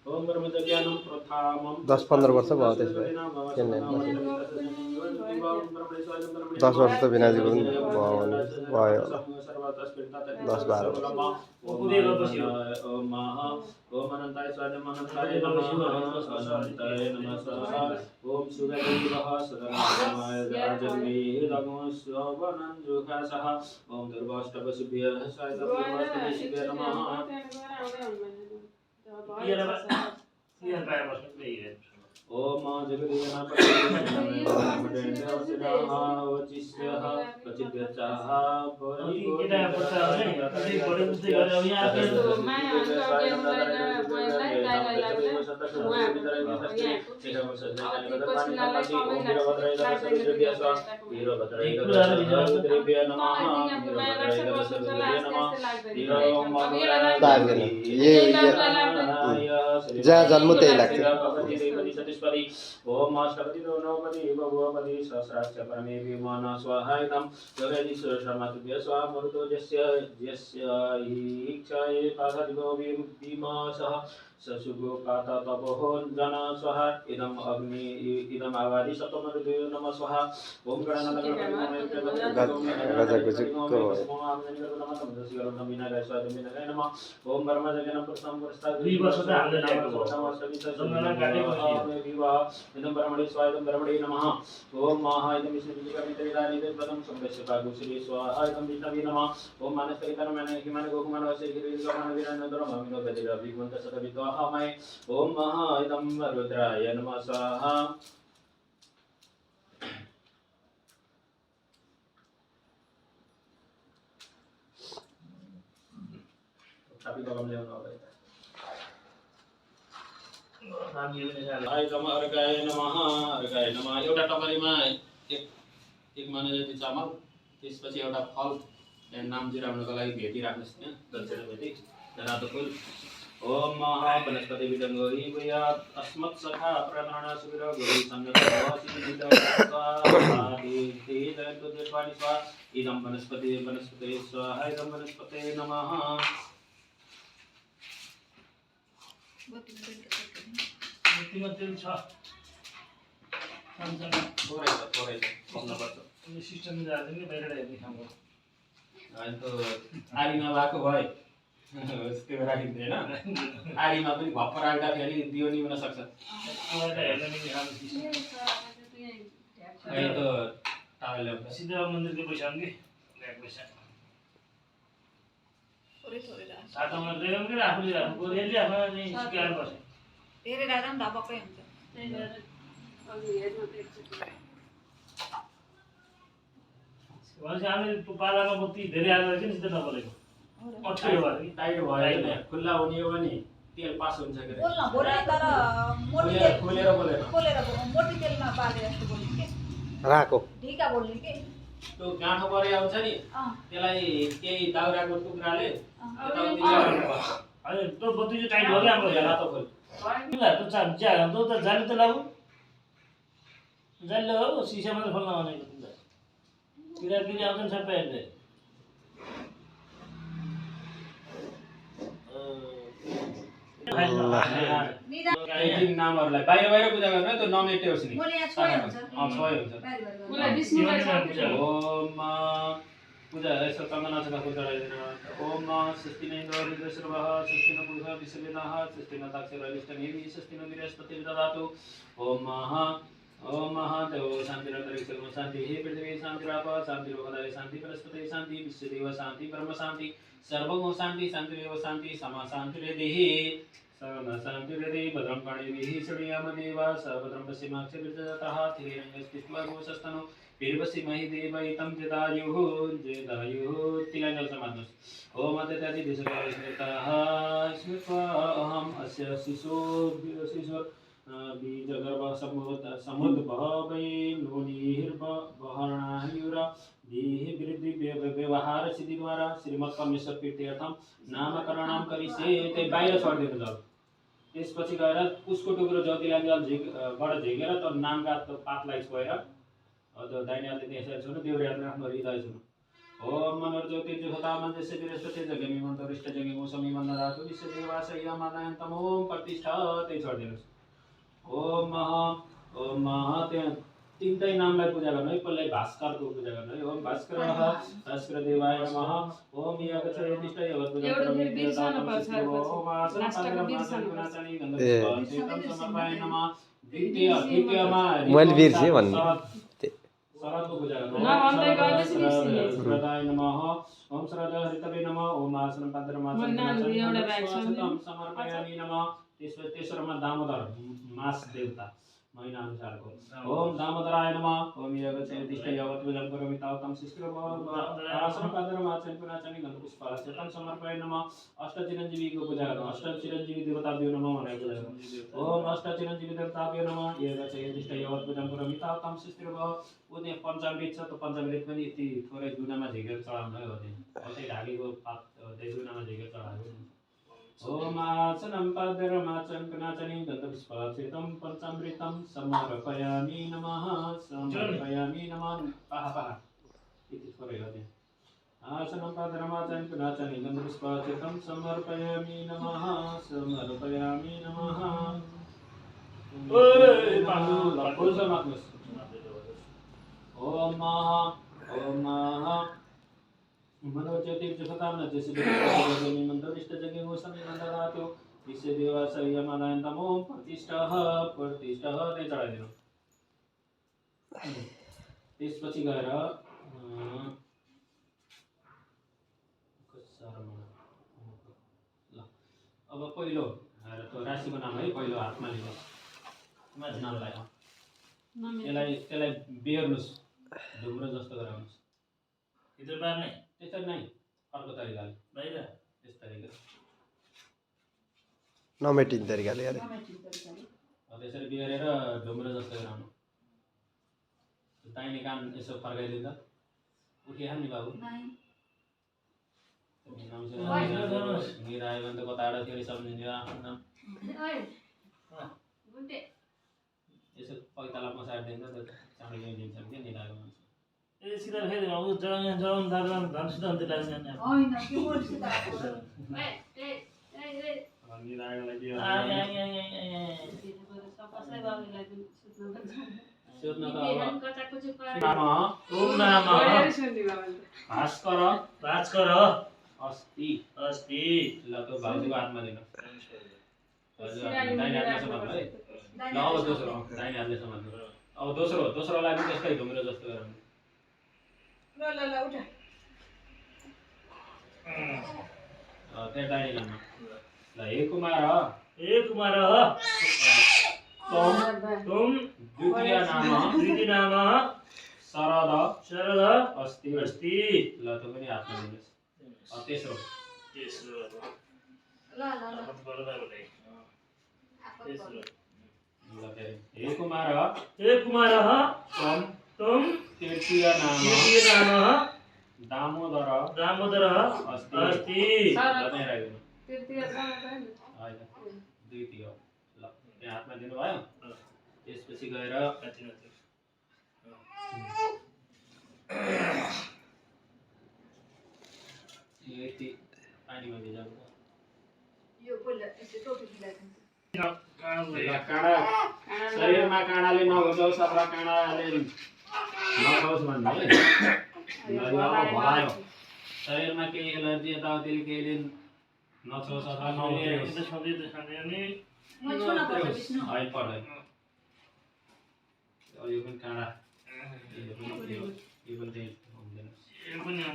ओम ब्रह्मज्ञानं प्रथामं 10-15 वर्ष भयो त्यसमा चेन्नई 10 वर्ष त बिनाजीको पनि भयो होला 10-12 ओम महा ओम अनन्ताय स्वादम अनन्ताय नमः अनन्ताय नमः स्वाहा ओम सुगन्धिवः सदनाय जन्मे नमो स्ववनञ्जुषः ओम दुर्वाष्टवसुभ्यः स्वाहा नमः ओम जगदीनापतिः जहाँ जन्म त्यही लाग्छ ओम अष्टपति नवपति भगवपति सहस्राक्ष परमे विमान स्वाहा इदं जगदीश्वर शर्मातुभ्य स्वाहा मरुतो यस्य इच्छाये पाददिवो विमासः ससुगो पाता तपोहो जना स्वाहा इदं अग्नि इदं आवादि सप्तमरुद्यो नमः स्वाहा ओम ओम ब्रह्मजगनं प्रथम पुरस्तात् इदं ब्रह्मणे स्वाहा इदं ब्रह्मणे नमः ओम महा इदं विष्णुविजयकवितैरानीदं पदं संगस्य पागुश्री स्वाहा इदं विष्णवे नमः ओम मानसकैतनमन हिमान गोकुमानवस्य गिरिगमनवीरानन्दरममिनो गतिरभिगमन्त सतविद्वाहमय ओम महा इदं रुद्राय नमः स्वाहा tapi kalau melihat apa itu अर्घाय नमः एउटा टपरीमा एक माने जति चामल त्यसपछि एउटा फल नाम जिराउनको लागि भेटी राख्नुस् त्यहाँ दक्षिण भेटी रातो फुल ओम महा वनस्पति विदङ्गोहि भूयात् अस्मत् सखा प्राणा सुविर गोहि संगतवासी विदङ्गोहि जयन्तु देवानि स्वाहा इदं वनस्पति स्वाहा इदं वनस्पते नमः तिमीहरु छ थोरै भन्नुपर्छ सिस्टम जान्छ नि बाहिर हेर्ने काम गर्छ अनि त आरीमा भएको भए त्यो राखिँदैन आरीमा पनि भप्पर राख्दाखेरि दियो नि हुन सक्छ सिधा मन्दिरको पैसा आउने पैसा सातमा ल्याउनु कि आफूले आफूले आफ्नो सिकाएर बस्छ धेरै राख्दा पनि धपक्कै हुन्छ अघि हेर्नु त एकचोटि भनेपछि हामीले पालामा बत्ती धेरै हालेर किन सिधै नबलेको अठ्ठै भयो कि टाइट भयो नि खुल्ला हुने हो भने तेल पास हुन्छ के बोल्न बोल्ने तर मोटी खोलेर बोलेन खोलेर मोटी तेलमा बाले जस्तो बोल्ने के राको ढिका बोल्ने के त्यो गाँठो परे आउँछ नि त्यसलाई केही दाउराको टुक्राले अनि त्यो बत्ती चाहिँ टाइट भयो कि हाम्रो भेला त खोल तिमीहरू त त जाने त लागु जान्ने हो सिसामा त खोल्न भनेको तिमीलाई किराकिरी आउँछन् सबै हेर्दै एकदिन नामहरूलाई बाहिर बाहिर पूजा गर्नु त्यो नमेटे होस् नि मोले यहाँ छोए हुन्छ छय हुन्छ उसलाई विष्णुलाई पूजा ओम पूजा यसो चन्दन चकाको चढाइदिनु ओम स्वस्ति न इन्द्र हृदयश्रवः स्वस्ति न पुरुषः विश्ववेदः स्वस्ति न दाक्षरालिष्टनेमि स्वस्ति न बृहस्पतिर्ददातु ओम देव शान्तिरन्तरिक्षं शान्तिः पृथिवी शान्तिराप शान्तिरोपदाय शान्ति वनस्पतये शान्ति विश्वदेव शान्ति ब्रह्म शान्ति सर्वगो शान्ति शान्तिरेव शान्ति समा शान्तिरेदेः सर्वदा शान्तिरेदे भद्रं पाणिभिः शृणुयाम देवा सर्वभद्रं पश्चिमाक्षभिर्जतः थिरैरङ्गस्तित्वा गोशस्तनो वीरवसिमहि देवैतं जदायुः तिलङ्गल समात्मस् ओम अत्यति दिशकालस्मृतः स्मृत्वा अहम् अस्य शिशो बीजगर्भ समुद्भव वै नोनिर्वहरणायुरा देहि वृद्धि व्यवहार सिद्धि द्वारा श्रीमत् परमेश्वर प्रीत्यर्थम नामकरणम करिसे त्यही बाहिर छोडिदिनु जाऊ त्यसपछि गएर उसको टुक्रो ज्योतिलाङ्गल बाट झिकेर त्यो नामका त्यो पातलाई छोएर त्यो दाहिने हातले त्यसरी छुनु देउरे हातले आफ्नो हृदय छुनु ओम मनोर ज्योति जुहता मन्दिरस्य बृहस्पति जगमी मन्तरिष्ट जगमी मौसमी मन्दरातु विश्वदेवास यमानयन्तम ओम प्रतिष्ठा त्यही छोडिदिनुहोस् ओम त्यहाँ तीनटै नामलाई पूजा गर्नु है पहिल्यै भास्करको पूजा गर्नु है ओम भास्कर देवाय नमः ओम यागच यतिष्ठ यवत पूजा द्वितीयमा मैले बिर्सेँ भन्नु शरदको पूजा गर्नु नभन्दै गर्दैछु बिर्सिए श्रद्धाय नमः ओम श्रद्धा हरितवे नमः ओम आसनं पात्रमासनं समर्पयामि नमः तेस्रोमा दामोदर मास देवता महिना अनुसारको ओम दामोदराय नमः ओम यगचयतिष्ठ यवत पूजन करोमि तावतं शिष्टरमासनं पात्रमासनं पुनाचनि गन्धपुष्पास्यतं समर्पयामि नमः अष्टचिरञ्जीवीको पूजा गर्नु अष्टचिरञ्जीवी देवताभ्यो नमः भनेर पूजा गर्नु ओम अष्टचिरञ्जीवी देवताभ्यो नमः यगचयतिष्ठ यवत पूजन करोमि तावतं शिष्टरमासनं उनी पञ्चामृत छ त्यो पञ्चामृत पनि यति थोरै दुनामा झिकेर चढाउनु है हो त्यही ढाकेको पात त्यही दुनामा झिकेर चढाएको ओम आसनं पाद्रमाचन पुनाचनि गन्धपुष्पास्यतं पञ्चामृतं समर्पयामि नमः पाहा यति थोरै हो त्यहाँ आसनं पाद्रमाचन पुनाचनि गन्धपुष्पास्यतं समर्पयामि नमः ओइ पाण्डु लपुल समात्मस् ओम मनोज्योतिर्जुहतां न जसि मन्दरिष्ट जगे गोसमि मन्दरातो विश्वदेवास यमानयन्तम ओम प्रतिष्ठः त्यही चढाइदिनु त्यसपछि गएर ल अब पहिलो त्यो राशिको नाम है पहिलो हातमा लिनुहोस् नामलाई त्यसलाई बेर्नुहोस् ढुङ्ग्रो जस्तो गराउनुहोस् भित्र पार्ने त्यसरी नै अर्को तरिकाले बाहिर त्यस तरिका नमेटिने तरिकाले अरे त्यसरी बेरेर ढुङ्ग्रो जस्तो गराउनु दाहिने कान यसो फर्काइदिँदा उठिहाल्छ नि बाबु निरायो भने त कताबाट फेरि सम्झिने आफ्नो नाम यसो पैताला पसारिदिन्छ त चाँडै दिन्छ कि निराएको मान्छे ए सिधा फेरि अब जराउन दाग्राउन धन सिधा अन्त लाग्दैन होइन के बोल्छ त निरायोलाई के सोध्न त ओम नमः भास्कर अस्ति ल त भाउजूको हातमा दिनु दाहिने हातमा समात्नु है ल अब दोस्रो दाहिने हातले समात्नु अब दोस्रोलाई पनि त्यस्तै ढुङ्ग्रो जस्तो गराउनु ल उठ त्यहाँ दाहिने कानमा ल हे कुमार तुम द्वितीय नाम शरद अस्ति अस्ति ल त्यो पनि हातमा दिनुहोस् तेस्रो तेस्रो ल ल ल तेस्रो ल फेरि हे कुमार त्वं तुम तृतीय नाम दामोदर अस्ति ल त्यहाँ राखिदिनु तृतीय होइन द्वितीय ल त्यहाँ हातमा दिनुभयो त्यसपछि गएर यति पानीमा भिजाउनु यो पहिला यसो टोपी भिजाइदिन्छ ल काँडा शरीरमा काँडाले नघोचोस् अथवा काँडाले नखाओस् भन्ने भयो शरीरमा केही एलर्जी यताउतिले केहीले नछोस् अथवा नउत्रियोस् म छुन पर्छ विष्णु है पर्दैन यो पनि काँडा यो पनि त्यही हुँदैन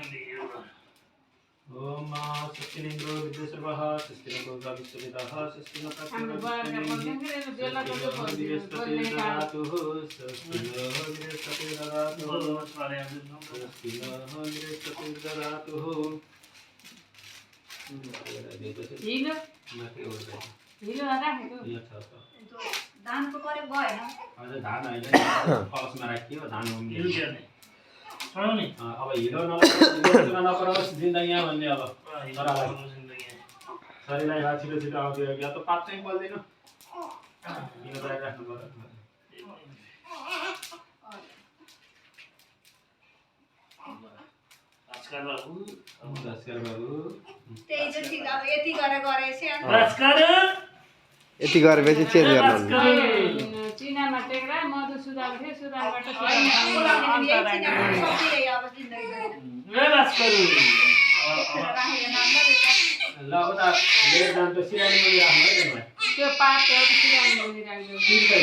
ओम सस्तिनेन्द्रो विद्युसर्वः सस्तिनो विश्वविदः सस्तिनो बृहस्पतिर्ददातुः सस्तिनो बृहस्पतिर्ददातुः हिलो राखेको धानको परे भएन अझ धान होइन कलसमा राखियो धान उम्लियो अब हिलो नपरोस् जिन्दगी भन्ने अब शरीरलाई छिटो छिटो आउँथ्यो या त पात चाहिँ बोल्दैन हिलो राख्नु पर्यो भास्कर बाबु त्यही चाहिँ ठिक अब यति गरेर गरेपछि यति गरेपछि चेन्ज गर्नु चिनामा टेक्रा मधुसूदन थियो सुदनबाट अब जिन्दगी ल उता लिएर जान्छ सिरानी मुनि राख्नु है त्यसमा त्यो पात सिरानी मुनि राख्दो तिनकै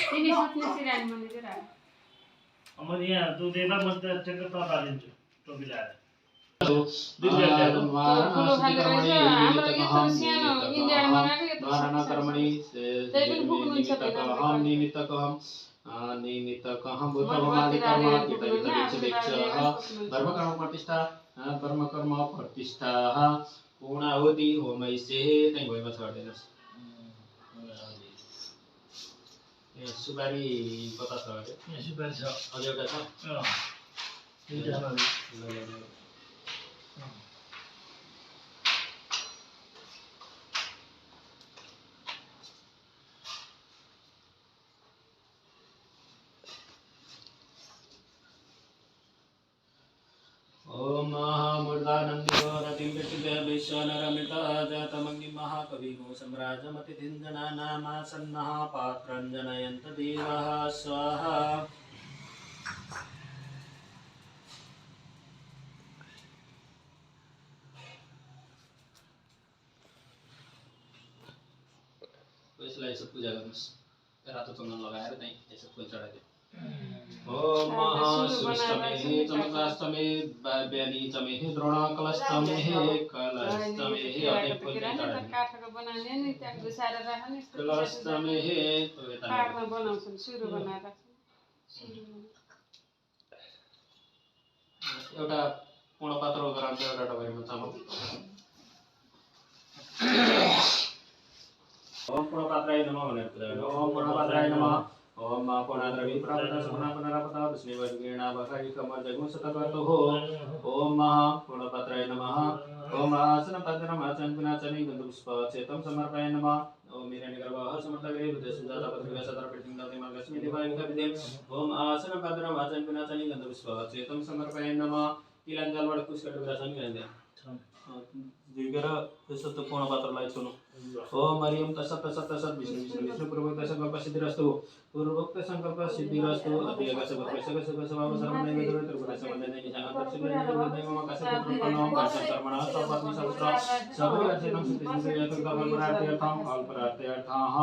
तिमी सुत्ने सिरानी मुनि चाहिँ राख म यहाँ दुधेमा म त ठ्याक्क तता हालिदिन्छु टोपी लगाएर ठुलो खाले रहेछ हाम्रो यत्रो सानो इन्डियामा मगाएको यत्रो कर्मणि त्यही पनि पुग्नुहुन्छ निमित्तकः बुद्धमादि कर्म धर्म कर्म प्रतिष्ठा पूर्णाहुति होमैसे त्यही भइमा छर्दिनुहोस् ए सुपारी कता छ अरे सुपारी छ अझ एउटा छ ओम मूर्धानंदियो रतिं विष्णुते विश्वनरमिता जातमग्नि महाकवि सम्राजमतिथिञ्जना नामासन्नः पात्रं जनयन्त देवः स्वाहा यसलाई यसो पूजा गर्नुस् रातो चन्दन लगाएर त्यही यसो फुल चढाइदियो ओम महासुष्टमे चमकाष्टमे ब्यानी चमे द्रोण कलष्टमे कलष्टमे अति फुल चढाइदियो काठको बनाउने नि त्यहाँ घुसाएर राख्ने कलष्टमे पाकमा बनाउँछन् सुरु बनाएर एउटा पूर्ण पात्र गराउँछ एउटा डबरीमा चामल ओम पूर्णपात्राय नमः भनेर पूजा गर्नु ओम पूर्णपात्राय नमः ओम पूर्णाद्रवी प्राप्त सुना पुनरापता विष्णुवर्गेण वखारि कमल जगु सतकर्तो हो ओम पूर्णपात्राय नमः ओम आसन पद्मम आचन गुणाचनि गंधपुष्प चेतम समर्पयाय नमः ओम हिरण्यगर्भः समर्थग्रे बुद्धसुजाता पत्रिका सतर प्रतिंदाते मार्गस्मि देवाय कविदे ओम आसन पद्मम आचन गुणाचनि गंधपुष्प चेतम समर्पयाय नमः तिलाञ्जलबाट पुष्कर टुक्रा छन् गइदिए दिगेर त्यसो त पूर्णपात्रलाई छुनु ओम हरिओम तसत् विष्णु पूर्वोक्त संकल्प सिद्धिरस्तु पूर्वोक्त संकल्प सिद्धिरस्तु अतिगस वक्रसगस गसवाम सर्वनैव दुर्गुण समन्वय निजानंतर सिद्धिर्नैव मकस पुत्रनों कर्षण कर्मणः सपत्नि सहस्र सबरि अर्चनं सिद्धिसिद्धियतं कर्मपरार्थयर्थं अल्परार्थयर्थः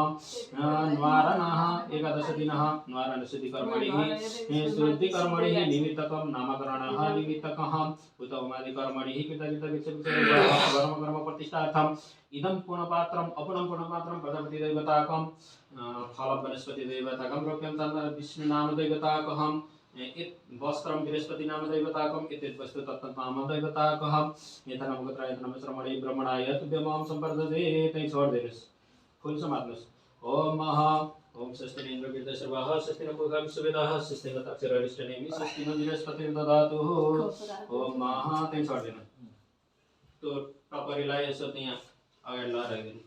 न्वारणः एकादश दिनः न्वारण सिद्धि कर्मणिः शुद्धि कर्मणिः निमित्तकं नामकरणः निमित्तकः उत उमादि कर्मणिः कृतकृत विक्षेप कर्म प्रतिष्ठा प्रतिष्ठार्थम इदं पूर्णपात्रम अपूर्णं पूर्णपात्रम प्रजापति दैवताकम फलं वनस्पति दैवताकम रोप्यं तन्न विष्णु नाम दैवताकहम इत वस्त्रम बृहस्पति नाम दैवताकम इत्येत वस्तु तत्त नाम दैवताकहम यथा नमगत्राय नमस्रमणे ब्रह्मणाय तुभ्यमां संवर्धते तै छोड़ देनुस् फुल समात्नुस् ओम महा ओम स्वस्ति इंद्र विद्या सर्वः स्वस्ति न पूर्वा विश्ववेदाः स्वस्ति न अक्षररिष्टनेमि स्वस्ति न बृहस्पति ददातु ओम महा तै छोड़ देनु तो टपरीलाई यसो त्यहाँ अगाडि लगाइदिनु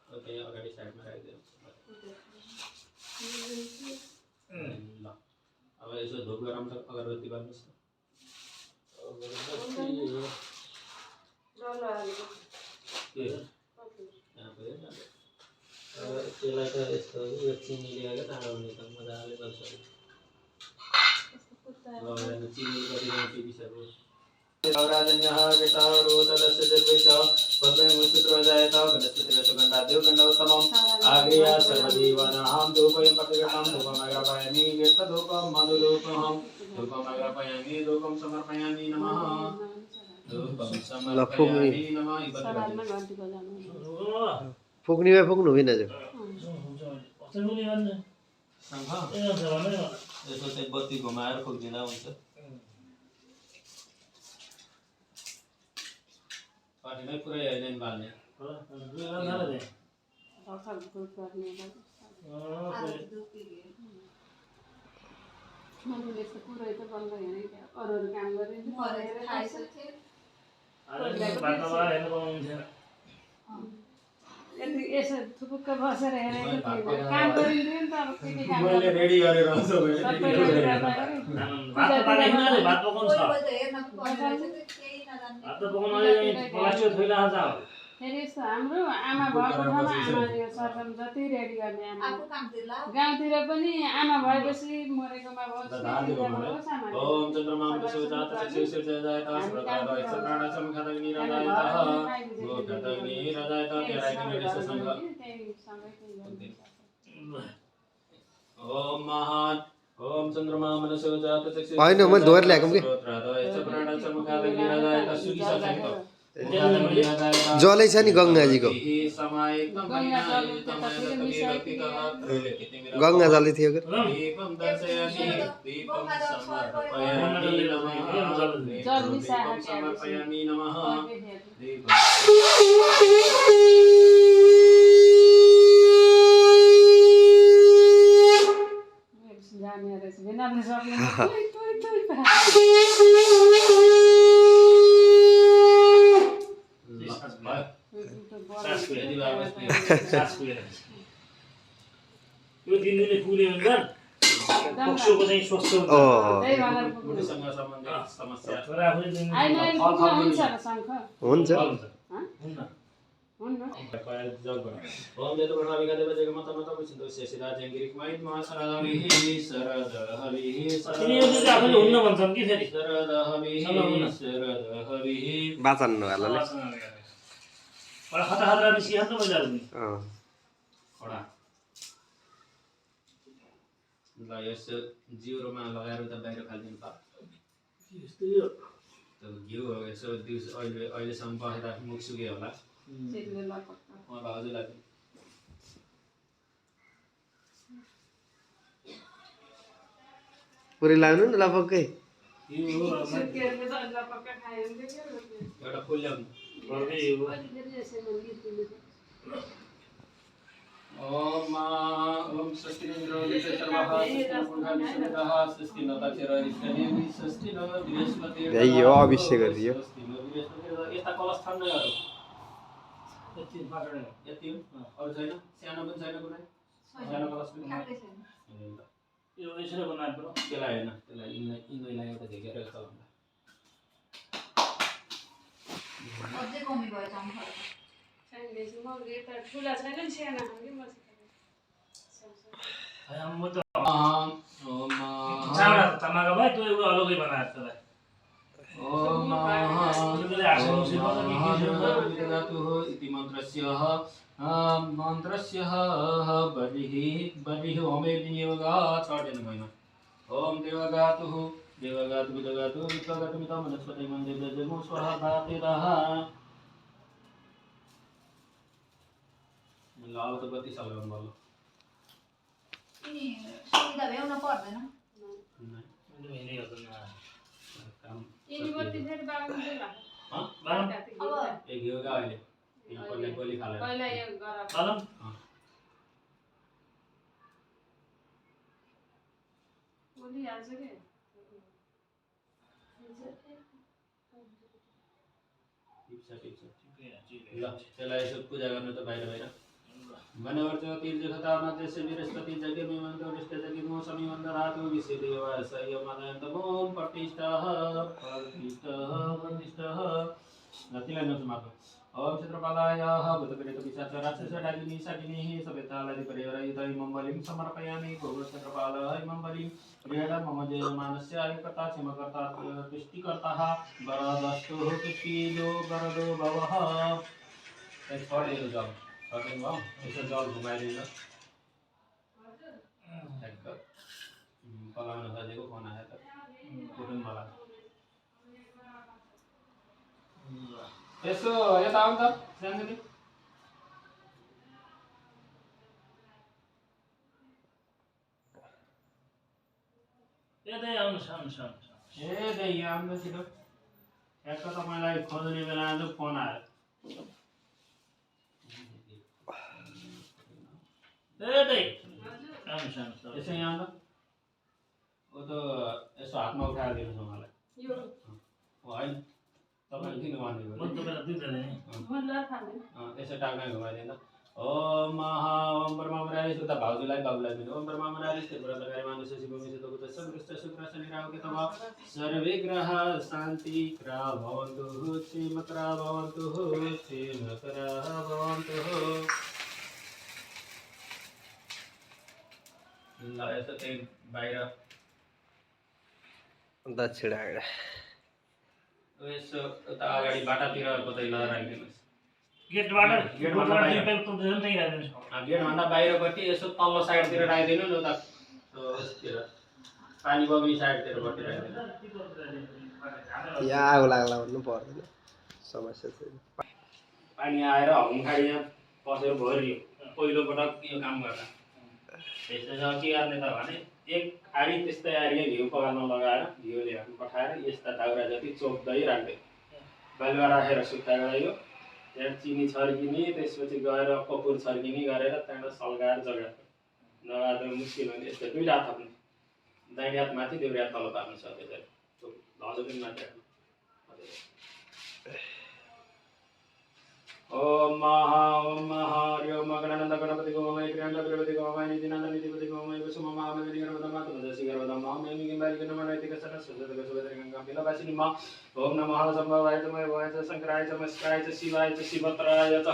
ओके अगाडि साइडमा राखिदिनु ल अब यसो धूप गरम त अगरबत्ती गर्नुहोस् त्यसलाई त यस्तो यो चिनी ल्याएर टाढा हुने त मजाले गर्छ चिनी कतिजना पिरिसहरू राजन्यः केतारो तदस्य सर्वेश पद्ममुत्सुत्रजायत वनस्पतिरस गन्धाद्यो गन्धोत्तमम् आग्र्या सर्वदेवानां धूपयं प्रतिगतं धूपमग्रपयामि व्यक्तधूपं मधुधूपं धूपमग्रपयामि धूपं समर्पयामि नमः धूपं समर्पयामि नमः फुक्नीमा फुक्नु होइन जो यसो चाहिँ बत्ती घुमाएर फुक्दिँदा हुन्छ पार्टीमै पुरै होइन बाल्ने यसो थुपुक्क बसेर हेरेको थिएन काम गरिन्थ्यो नि त अब के के काम मैले रेडी गरेर आउँछु कोही कोही त हेर्न फेरि यस्तो हाम्रो आमा भएको ठाउँमा आमाले यो सरसम जति रेडी गर्ने आमा गाउँतिर पनि आमा भएपछि मरेकोमा भयो ओम चन्द्रमा सुजात चक्षु सुजायत अस्मदाय चन्द्रणा समखादग्नि राजायतः गोगदग्नि राजायतः केराग्नि रससंग ओम महान ओम चन्द्रमा मनसो जात चक्षु होइन मैले दोहोर ल्याएको कि राजाय चन्द्रणा समखादग्नि राजायतः सुगी ससंग जलै छ नि गङ्गाजीको गङ्गा जलै थियो यो दिनले फुल्यो भने पक्षको चाहिँ स्वस्थ हुन्छ पुरुषसँग सम्बन्धित समस्या तर आफूले हुन्छ ओम देव प्रणामिका देव जगमत मत पुछिन्दो शेषरा जंगिरिक माइद महाशरद हरि शरद हरि तिनीहरुले चाहिँ आफूले हुन्न भन्छन् कि फेरि शरद हरि शरद हरि बाचन वालाले मलाई खता खतरा निस्किहाल्छ मैले आउने खडा ल यस जिउरोमा लगाएर त बाहिर फाल्दिनु त यस्तो यो घिउ हो यसो दिउँसो अहिलेसम्म बसेर मुख सुक्यो होला हजुरलाई पुरै लाउनु नि लपक्कै एउटा फुल ल्याउनु ओम ओम स्वस्ति इन्द्रो विश्वकर्मः स्वस्ति न तक्षररिष्टनेमि स्वस्ति न बृहस्पति यो अभिषेक गरियो यस्ता कलश छन्नहरू यति हो अरू छैन सानो पनि छैन कुनै सानो कलश पनि यो यसरी बनाएको पर्यो त्यसलाई होइन त्यसलाई इन्दैलाई एउटा झिकेर यस्तो भन्दा अझै कमी भयो चामल ठुला छैन नि सानो म त चामडा तमाका भाइ त्यो एउटा अलगै बनाएको त्यसलाई इति मन्त्रस्य बलिः होमे विनियोगा छाडेन महिमा ओम देवगातुः देवगात विदगात वित्तगात मिता वनस्पति मंदिर जमो स्वाहा भातेरः लाल तो गति साल बोलो यिनी सुविधा भ्याउन पर्दैन मेरी होता ना काम यिनी बत्ती फेरि बाबा हां बालम एक योगा अहिले यहाँ पल्ले गोली खाले पहिला यो गर बालम बोली हाल्छ के ल त्यसलाई यसो पूजा गर्नु त बाहिर बाहिर मनोहर ज्योति जगता मध्य से बृहस्पति जगे में मंत्र विष्ट जगे मो समी मंत्र रातो विसे देव सय मनंत ओम प्रतिष्ठः प्रतिष्ठः नतिला न समाप ओम क्षेत्रपालायाः भूतप्रेत पिशाच राक्षस डाकिनी शाकिनी सवेतालदि परिहरयितै मम बलिं समर्पयामि भगवत् क्षेत्रपालः मम बलिं प्रियः मम जयमानस्य आयुकर्ता क्षमकर्ता तुष्टिकर्ता वरदस्तु तुष्टिदो वरदो भवः छोडेर जाऊ छोड्नु भयो यसो जल घुमाइदिनु ठ्याक्क पलाउन खोजेको फोन आयो त कुटुम मलाई यसो यता आउनु त सानोदेखि यतै आउनुहोस् ए दे यहाँ आउनु छिटो ठ्याक्क तपाईँलाई खोज्ने बेला आज फोन आयो यतै आउनुहोस् यसो यहाँ आउनु ओ त यसो हातमा उठाएर दिनुहोस् मलाई यो होइन तपाईँले किन भन्नुभयो म तपाईँलाई दुईजना नि मुल्ला खाने यसो टाक्नै घुमाइदिनु ओम महा ओम ब्रह्ममरारी सुता भाउजूलाई बाबुलाई दिनु ओम ब्रह्ममरारी स्थिरव्रतकारी मानुष्य शिवमिषितो कुतस्य वृष्ट शुक्र शनि राहु केतव सर्वे ग्रहा शान्तिकरा भवन्तु श्रीमकरा भवन्तु श्रीमकरा भवन्तु ल यसो त्यही बाहिर दक्षिणायण यसो उता अगाडि बाटातिर कतै नराखिदिनुहोस् गेटबाट गेटबाट बाहिर। त्यही राख्नुहोस् गेटभन्दा बाहिरपट्टि यसो तल्लो साइडतिर राखिदिनु न उता यसतिर पानी बग्ने साइडतिर पट्टि राखिदिनु यहाँ आगो लाग्ला भन्नु पर्दैन समस्या चाहिँ पानी आएर हङखाडी यहाँ पसेर भरियो पहिलोपटक यो काम गर्दा त्यसपछि के गर्ने त भने एक आरी त्यस्तै आरी घिउ पकाल्न लगाएर घिउ ल्याएर पठाएर यस्ता दाउरा जति चोप्दै राख्दै बालुवा राखेर सुक्खा गरायो त्यहाँ चिनी छर्किने त्यसपछि गएर कपुर छर्किने गरेर त्यहाँबाट सल्काएर जगाएर नभए मुस्किल भने यस्तो दुईवटा हात थाप्नु दाहिने हात माथि देब्रे हात तल पार्नु छ त्यसरी हजुर पनि माथि राख्नु ओम महा हरिओम गणानंद गणपति गोमय क्रियांद प्रपति गोमय निधिनंद निधिपति गोमय वसुम महामय गर्भदम मातुमदसि गर्भदम महामय किंबाल गणमनैतिक सरस्वती गसवदरि गंगा बिलवासिनी मा ओम नमः संभवाय तमय वाय शंकराय च मस्काय च शिवाय च शिवत्राय च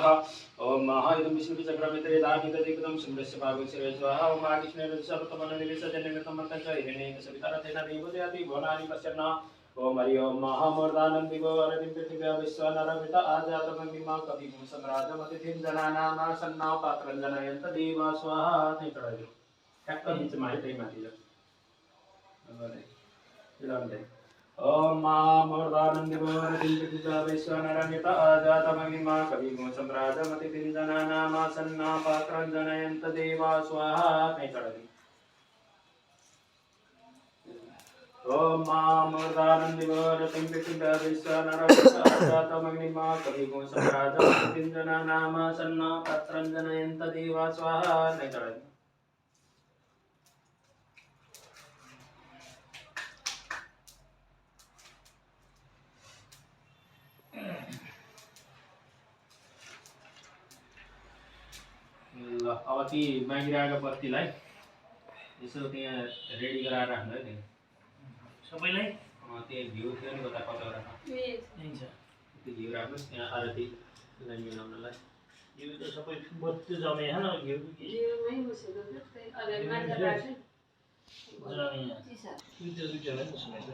ओम महा इदं विष्णु चक्रमित्रे दानि तदिकदम सुन्दस्य भागवश्रेय स्वाहा ओम आदिष्णेर सर्वतमन निवेश जननितमत च हिरण्य सवितारतेन देवदयाति भवनानि पश्यन्ना ओम हरि ओम महामूर्धानंद दिगो अरविंद पृथिव्या विश्वनरमित आजातमहिमा कविगुण सम्राजमतिथिं जनानाम सन्नाव पात्रं जनयन्त देवा स्वाहा नहीं चढ़ाइयो ट्रैक्टर बीच में आए माथि जा ओम महामूर्धानंद दिगो अरविंद पृथिव्या विश्वनरमित आजातमहिमा कविगुण सम्राजमतिथिं जनानाम सन्नाव पात्रं जनयन्त देवा स्वाहा नहीं चढ़ाइयो ओम महामूर्धानंदिवरतिं पृथिव्या विश्वनरमितमग्निमा कविगुण सम्राजमतिथिं जनानाम सन्ना पात्रं जनयन्त देवा स्वाहा नहीं चढ़ाइयो ल अब ती बाँगिरहेको बत्तीलाई यसो त्यहाँ रेडी गराएर राख्नु है त्यहाँ सबैलाई त्यहाँ घिउ थियो नि कता कताबाट हुन्छ त्यो घिउ राख्नुहोस् त्यहाँ आरतीलाई मिलाउनलाई यो त सबै बत्ती जमे हैन घिउ जीवमै बसेको थियो त्यही अलि माछा राख्छ जमे चिसा दुईटा दुईटालाई सुनाइ ल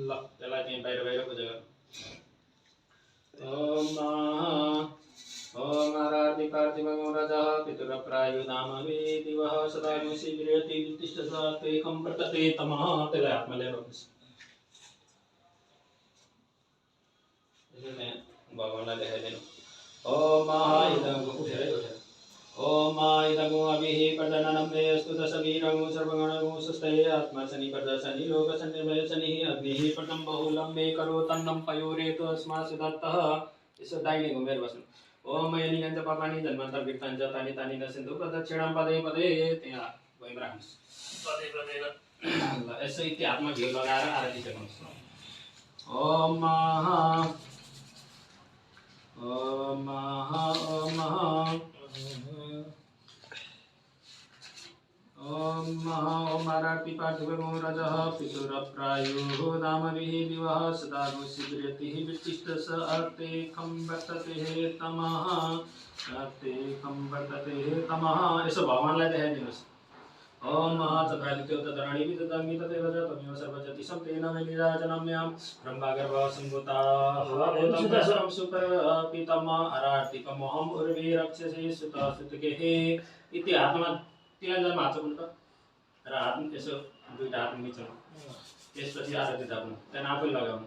ल त्यसलाई त्यहाँ बाहिर बाहिर पूजा गर्नु ओम ओम आरती पार्थिव राजा पितरप्रायो नामवे दिवः सदा शिबिरति तिष्ठसा तेकं वर्तते तमः त्यसलाई हातमा लिएर भगवानलाई देखाइदिनु ओम इदं उठेरै उठेर ओम इदं अभिः प्रदननं मे अस्तु दशवीरं सर्वगणं सुस्थये आत्मा शनि प्रदशनि लोकसन्निर्भय शनिः अग्निः पटं बहुलं मे करोतन्नं पयोरेतु अस्मासु दत्तः यसो दाहिने घुमेर बस्नु ओम यनिगञ्च पापानि जन्मान्तर विक्ताञ्च तानि तानि न सिन्धु प्रदक्षिणां पदे पदे त्यहाँ गएर राख्नुहोस् पदे पदे ल यसो इति हातमा घिउ लगाएर आरती गर्नुहोस् ओम ओम ओम ओम ओम आरतिपाठिवो रजः पितुरप्रायो नामभिः दिवः सदा शिबिरतिः विचिष्टस अर्ते खं वर्तते तमः अर्ते खं वर्तते तमः यसो भगवानलाई देखाइदिनुहोस् ओम चक्रादित्यो तदराणि विददामि तदेव च तमेव सर्वजति सम्तेन मे निराजनम्यां ब्रह्मागर्भ सम्भूता सर्वं सुपर पितम आरार्तिकमहम् उर्वे रक्षसे सुता सुतकेः इति हातमा तिलञ्जनमा हात पुल्ट र हात यसो दुईटा हात मिचाउनु त्यसपछि आरती थाप्नु त्यहाँ आफै लगाउनु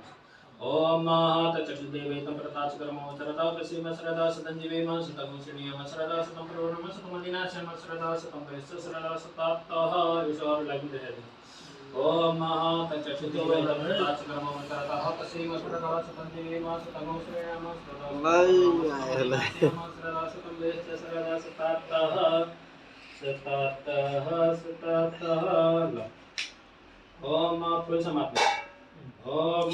ओम तचक्षुदेवैतं प्रताचकर्मो सरदा प्रसीम सरदा सतञ्जीवेम सतमुषणीयम सरदा सतं प्रवणम सतमदिनाशम सरदा सतं वैश्च सरदा सतात्तः ईश्वरलाई पनि देखाइदिनु ओम तचक्षुदेवैतं प्रताचकर्मो सरदा प्रसीम सरदा सतञ्जीवेम सतमुषणीयम सरदा सतं वैश्च सरदा सतात्तः ल ओम फुल समाप्त ओम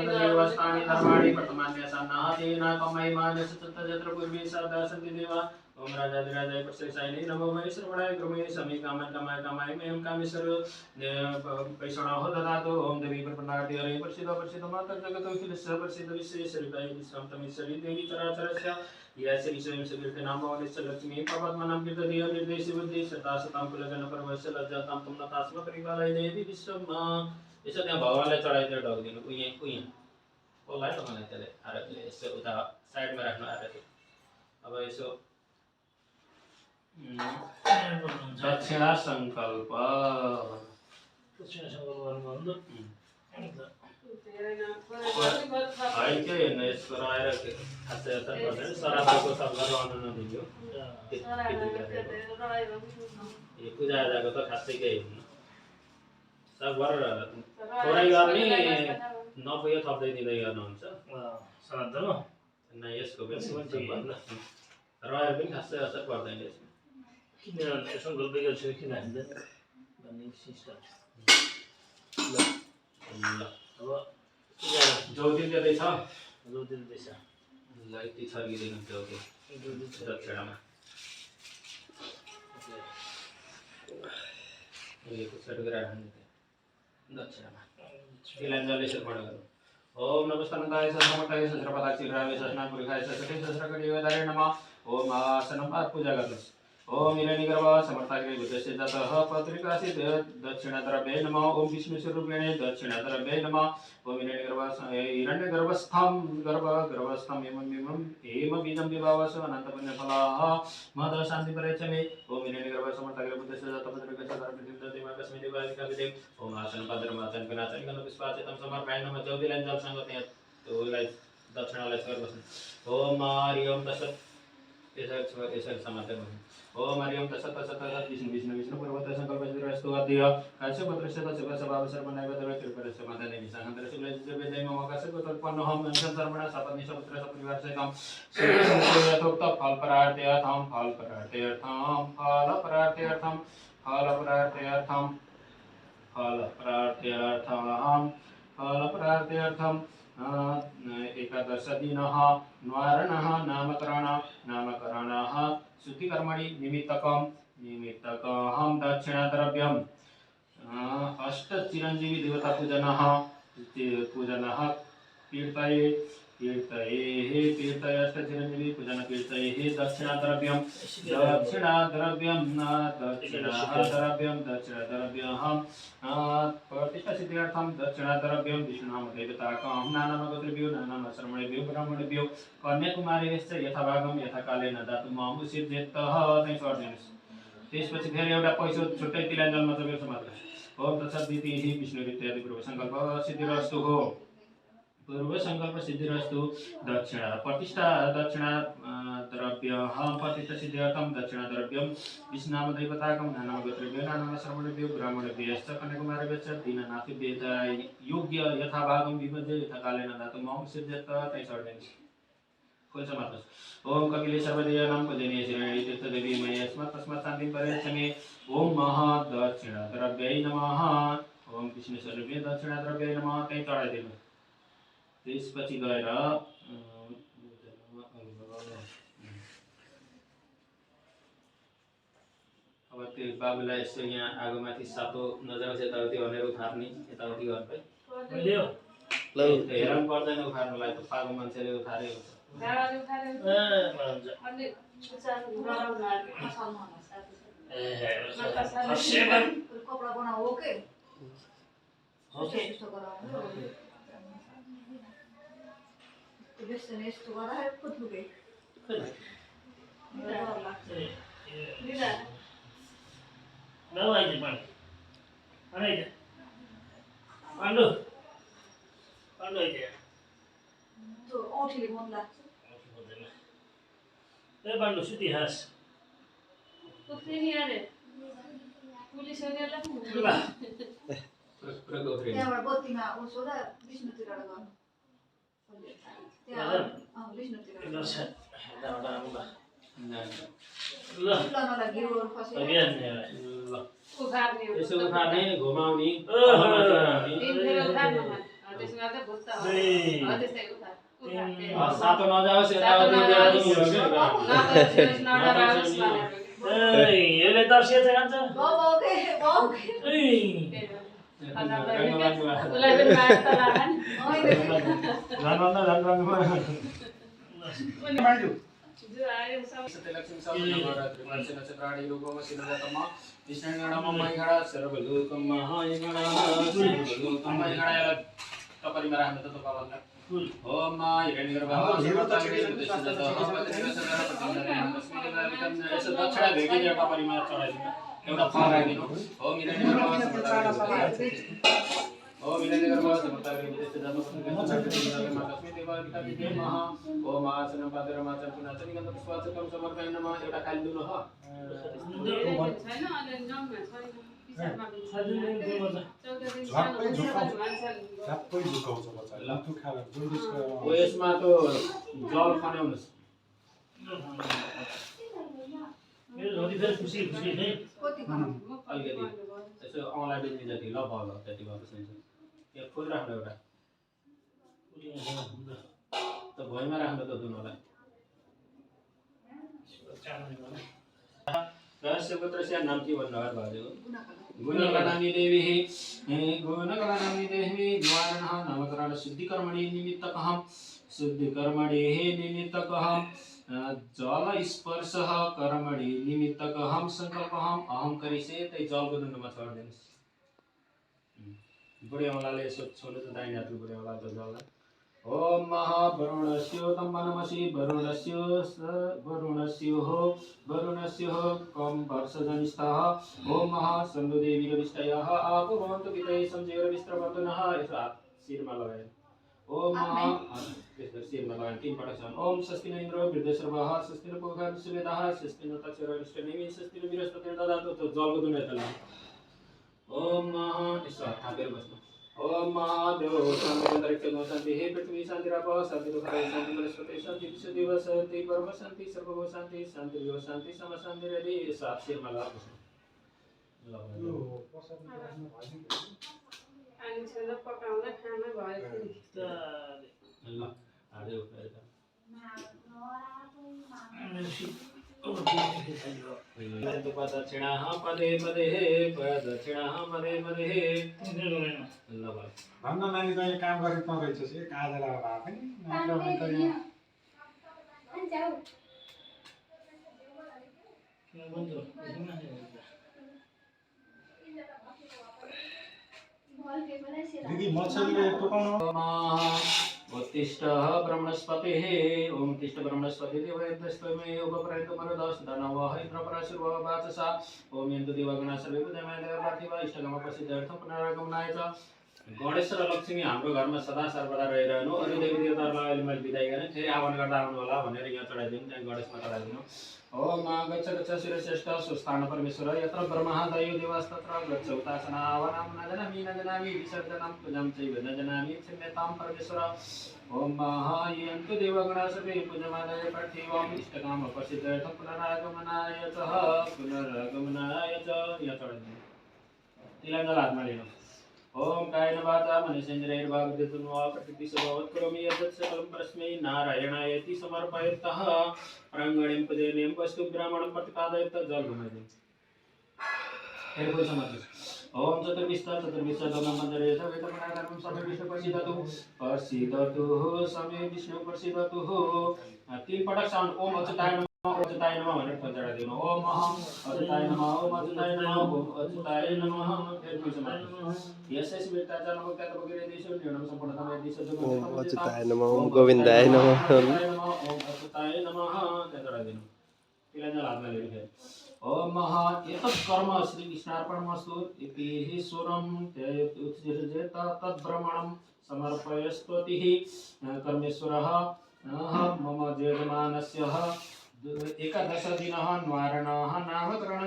देवस्तानि धर्माणि वर्तमान्यसन्नाहतेन कमयमानस्य तत्र पूर्वे सदा सन्ति देवा ओम राजाधिराजाय प्रशंसायै नमो महे श्रवणाय क्रमे समे कामं कामाय मयं कामेश्वर वैष्णवः ददातु ओम देवी प्रपन्नाति हरे प्रसिद्ध माता जगतो अखिलस्य प्रसिद्ध विश्वेश्वरी विश्रामतमीश्वरी देवी चराचरस्य या श्री स्वयं से नामवलिस्य लक्ष्मी पवत्मनं कीर्तनीय निर्देशि बुद्धि सदा सतां कुलजन परमस्य लज्जातां तुम नतास्म परिपालय देवी विश्वमा यसो त्यहाँ भगवानलाई चढाइदिएर ढाकिदिनु उयहाँ कसलाई लगाउने त्यसले आरतीले यसो उता साइडमा राख्नु आरती अब यसो दक्षिणा सङ्कल्प होइन के हेर्नु यसको रहेर खासै असर पर्दैन सराबाको शब्द रहनु नदियो यो पूजाआजाको त खासै केही हुन्न सकभर थोरै गर्ने नपुग्यो थप्दै दिँदै गर्नुहुन्छ श्राद्धमा न यसको पनि रहेर पनि खासै असर पर्दैन यसमा किन सङ्कल्प गर्छु किन हान्दैन भन्ने सिस्टम ल अब ज्योति दिँदैछ रोदिँदैछ ल यति छर्किदिनु ज्योति दक्षिणामा यो सेट गरेर राख्नु दक्षिणामा तिलञ्जली सर्पण गर्नु ओम नमस्तानन्दाय सद्मताय सस्रपदाय चिराय सस्नापुरिखाय ससटे सस्रकटिवदाय नमः ओम आसनं पाद पूजा गर्नुहोस् ओम हिरण्यगर्भ समर्थाग्रे बुद्धस्य जातः पत्रिकासि दक्षिणद्रव्ये नमः ओम विष्णुस्वरूपिणे दक्षिणद्रव्ये नमः ओम हिरण्यगर्भस्थं गर्भस्थं एवं बीजं विभावस अनन्तपुण्यफलाः मद शान्ति परेचमे ओम हिरण्यगर्भ समर्थाग्रे बुद्धस्य जातः पत्रिकासि दक्षिणद्रव्ये कस्मै देवादिकाभिदे ओम आसन पादरमाचन गणाचन गणपुष्पाचितं समर्पयामि नमः ज्योतिलञ्जल संगते तोलाई दक्षिणालाई स्वर बस्नु ओम हरिओम तसत् यसरी समाप्त गर्नु ओम हरिओम तसत् विष्णु पूर्वत संकल्पस्तु अद्य काश्यपत्रस्य तस्य स्वभाव सर्वनैव देवकृपरस्य मदने विसहन्तरस्य वेदे मम काश्यपत्रपन्नोहं संसर्वण सपत्नी सपुत्र सपरिवार सहितं यथोक्त फलप्रार्थ्यर्थं एकादश दिनः न्वारणः नामकरणाः शुद्धिकर्मणि निमित्तकं दक्षिणाद्रव्यम् अष्टचिरञ्जीवी देवता पूजनः कीर्तये कीर्तयेः तीर्थयस्तचिरञ्जीवी पूजन कीर्तयेः दक्षिणाद्रव्यं दक्षिणाद्रव्यं दक्षिणाद्रव्यं प्रतिष्ठसिद्ध्यर्थं दक्षिणाद्रव्यं विष्णुनामदेवताकं नानामगोत्रेभ्यो नानामाश्रमणेभ्यो ब्राह्मणेभ्यो कन्याकुमारीश्च यथाभागं यथाकालेन दातुं मां सिद्ध्येतः त्यसपछि फेरि एउटा पैसा छुट्टै तिलाञ्जलमा चपेको छ मात्र ओम तत्सदितिः विष्णुरित्यादि पूर्वसङ्कल्प सिद्धिरस्तु हो पूर्वसङ्कल्प सिद्धिरस्तु दक्षिणा प्रतिष्ठा दक्षिणा द्रव्यं प्रतिष्ठा सिद्ध्यर्थं दक्षिणाद्रव्यं विष्णुनामदेवताकं नानामगोत्रेभ्यो नानामाश्रमणेभ्यो ब्राह्मणेभ्यश्च कन्याकुमारीभ्यश्च दीननाथेभ्यः योग्य यथाभागं विभज्य यथाकालेन दातुं मां सिद्ध्येत ओम कपिले सर्वदेवानां पूजनीय श्रीमती तीर्थदेवी मयि तस्मात् शान्तिं परिरक्षमे ओम महादक्षिणाद्रव्यै नमः ओम विष्णुस्वरूपे दक्षिणाद्रव्यै नमः त्यही चढाइदिनु त्यसपछि गएर अब त्यो बाबुलाई यसो यहाँ आगोमाथि सातो नजाओस् यताउति भनेर उठार्ने यताउति गर्दै हेराउनु पर्दैन उखार्नुलाई त पागो मान्छेले उठारेको छ कपडा बनाऊ ओके बेसन यस्तो गर्दाखेरि फुत्लुके औँठीले मन लाग्छ बांडू सुती हास त्यहाँबाट बत्तीमा उसो र विष्णुतिर गर्नु त्यहाँ विष्णुतिर यसो उखार्ने घुमाउने सातो नजाओस् यसले दर्शिया चाहिँ खान्छ ओम हिरण्यगर्भः दक्षिणा भेटिदिएर कपरीमा चढाइदिनु एउटा फल राखिदिनु ओम हिरण्यगर्भः ओम हिरण्यगर्भः ओम आसनं पादरमाचन पुनाचन गन्ध पुष्पाचकं समर्पयामि नमः एउटा खाली दुलो ह झ्याप्पै झुकाउँछ बच्चाले त्यो खाएर जोडिसको ओ यसमा त जल खन्याउनुस् मेरो झोली फेरि खुसी खुसी नै अलिकति यसो औँला बेच्ने जति ल भयो त्यति भएपछि त्यो फुल राख्नु एउटा त भुइँमा राख्नु त दुनोलाई रहस्य पुत्रस्य नाम के भन्नुभयो भाउजूको गुणकलानी देवी निवारणः नामकरण शुद्धिकर्मणि निमित्तकः जल स्पर्शः कर्मणि निमित्तकः संकल्पः अहं करिसे तै जलको दुनुमा छोड्दिनुस् बुढी औँलाले यसो छोड्नु त दाहिने हातले बुढी औँलाले त जललाई ओम महावरुणस्य तम्बनमसि वरुणस्य कम वर्षजनिष्ठः ओम महासन्दुदेवी रविष्टयः आपो भवन्तु पितये संजय रविस्त्रवर्धनः यसो हात शिरमा लगाए ओम महा त्यसको शिरमा लगाए तीन पटक छन् ओम स्वस्ति न इन्द्र वृद्धश्रवः स्वस्ति न पूर्वा विश्ववेदाः स्वस्ति न तक्षरविष्टनेमि स्वस्ति न बृहस्पतिर्ददातु त जलको दुनो यता लाग्यो ओम महा यसो हात थापेर बस्नु ओम महादेव शान्ति शान्ति हे पृथ्वी शान्ति राप शान्ति दुःखाय शान्ति वनस्पति शान्ति विश्वदेव शान्ति परम शान्ति सर्वभूत शान्ति शान्ति विव शान्ति सम शान्ति रे सात शिरमा लाग्छ ल अनि छन पकाउँदा खाना भयो ल हाले उठेर त प्रदक्षिणाः पदे पदे प्रदक्षिणाः पदे पदे ल भाइ भन्न नानी त यहाँ काम गरेको त रहेछस् एक आधा भए पनि नत्र भने त यहाँ दिदी मच्छरले टोकाउनु उत्तिष्ठ ब्रह्मणस्पतिः ओम उत्तिष्ठ ब्रह्मणस्पतिः देवयन्तस्तमे उपप्रयन्तो मरुदस दानवः इन्द्रपराशुर्वः वाचसा ओम यन्तु देवगणा सर्वे पूजयामः देवपार्थिव इष्टकामप्रसिद्धर्थं पुनरागमनाय च गणेश र लक्ष्मी हाम्रो घरमा सदा सर्वदा रहिरहनु अरू देवी देवताहरूलाई अहिले मैले बिदाई गरेँ फेरि आह्वान गर्दा आउनु होला भनेर यहाँ चढाइदिनु त्यहाँ गणेशमा चढाइदिनु ओम गच्छ गच्छ शिरश्रेष्ठ सुस्थान परमेश्वर यत्र ब्रह्मा दयो देवास्तत्र गच्छ उतासना आवानां न जानामि विसर्जनं पूजां चैव न जानामि क्षम्यतां परमेश्वर ओम यन्तु देवगणा सर्वे पूजमानाय पार्थिवम् इष्टकामप्रसिद्धर्थं पुनरागमनाय च यहाँ चढाइदिनु तिलङ्गा हातमा लिनु ओम कायेन वाचा मनसेन्द्रियैर्वा बुद्धिर्वा वा प्रतिदिशभवत् करोमि यत् सकलं परस्मै नारायणायति समर्पयतः प्राङ्गणं पूजनीयं वस्तु ब्राह्मणं प्रतिपादयत जल घुमाइदिनु फेरि कोही समझ ओम चतुर्विशदं मन्दिरे वेदमनागर्भं समे विष्णु प्रसीदतु समे विष्णु प्रसीदतु तीन पटक साउन्ड ओम अच्युताय नमः भनेर पञ्चरादिनु ओम अच्युताय नमः ओम अच्युताय नमः ओम अच्युताय नमः फेरि कोही समझ यस्य स्मृताचा नमः त्यागवगेरे देशो निर्णम सम्पूर्णतम देशो ओम अच्युताय नमः ओम गोविन्दाय नमः ओम अच्युताय नमः त्यागरादिनु तिलञ्जल हातमा लिनु फेरि ओम एतत् कर्म श्री कृष्णार्पणमस्तु इति ईश्वरं त्यजेत तद्ब्रह्मणं समर्पयस्त्वतिः कर्मेश्वरः मम यजमानस्य एकादश दिनः न्वारणः नामकरण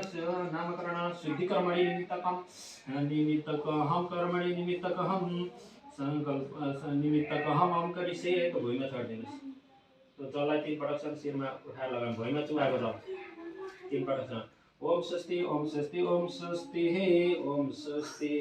शुद्धिकर्मणि निमित्तकहं कर्मणि निमित्तकहं संकल्प निमित्तकहं करिष्ये तो भुइँमा छाडिदिनुस् तो जसलाई 3 पटक शिरमा उठाएर लगाउनु भुइँमा चुहाएको छ 3 पटक ओम स्वस्ति ओम स्वस्ति ओम स्वस्ति ओम स्वस्ति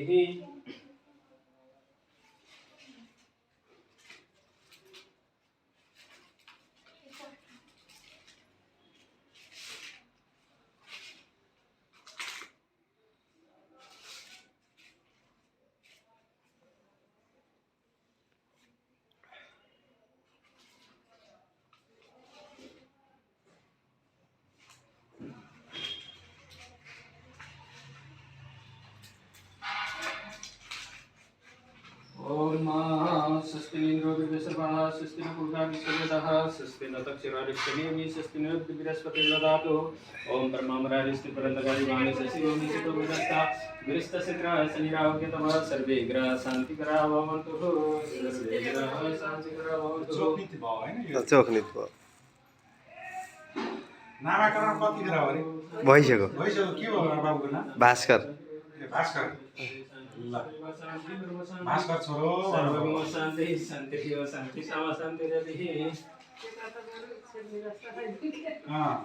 ओम स्वस्तिनिन्द्रो विश्वसर्वः स्वस्तिनपूर्वा विश्ववेदः स्वस्तिनतक्षरारिष्टनेमि स्वस्तिनबृहस्पतिर्दधातु ओम ब्रह्ममरारिष्टिपरन्तकारि वाणी शशिरोमि सुतोमिदस्ता विरिष्टशक्राः शनिराहुकेतवः सर्वे ग्रहाः शान्तिकराः भवन्तु सर्वे ग्रहाः शान्तिकराः भवन्तु चोकनीति भयो हैन यो चोखनित भयो नामाकरण कति गरा अरे भइसक्यो भइसक्यो के भयो बाबुको नाम भास्कर भास्कर ल भास्कर छोरो सर्वगम शान्ति शान्तिः शान्ति सामा शान्तिरतिः अँ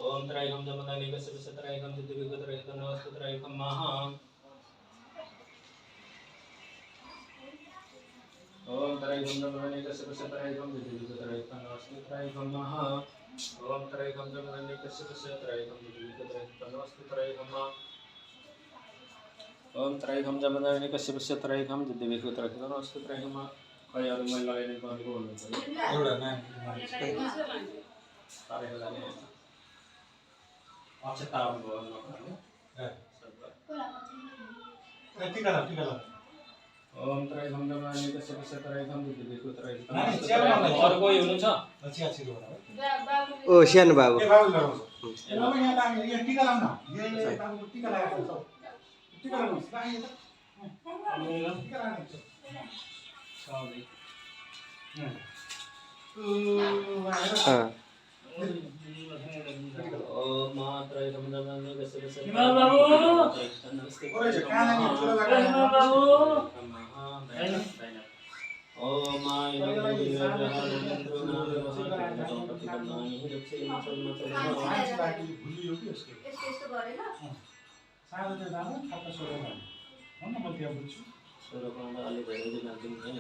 ओम त्रैगम जमदानि कस्य त्रैगम दिव्यगत्रैगम त्रैगम महा ओम त्रैगम जमदानि कस्य त्रैगम दिव्यगत्रैगम त्रैगम महा ओम त्रैगम जमदानि कस्य त्रैगम दिव्यगत्रैगम त्रैगम महा ओम त्रैगम जमदानि कस्य त्रैगम दिव्यगत्रैगम त्रैगम खै अरु मैले लगाइने भनेको भन्नुहुन्छ एउटा नाम तारेको जाने अक्षता भयो टिका ल ओम त्रैगम जमदानि कस्य त्रैगम दिव्यगत्रैगम नानी च्याउ अरु कोही हुनुहुन्छ चिया छिरो होला ओ सानो बाबु ए बाबु लगाउँछ ए बाबु यहाँ त यहाँ टिका लाउन ये बाबु टिका लगाएको छ टिका लाउनु लागि त टिका लगाएको छ ओम त्रैगम जमदानि कस्य ओरे काना नि चुला लगाएको ओम प्रतिबन्धानि रक्षेम सर्वचरणः मान्छे लागि भुलियो कि यसको यस्तो यस्तो गरेर सानो चाहिँ जानु ठ्याक्क सोधेर जानु हो न म त्यहाँ बुझ्छु सर्वकाण्ड अलि धेरै दिन लाग्दैन हैन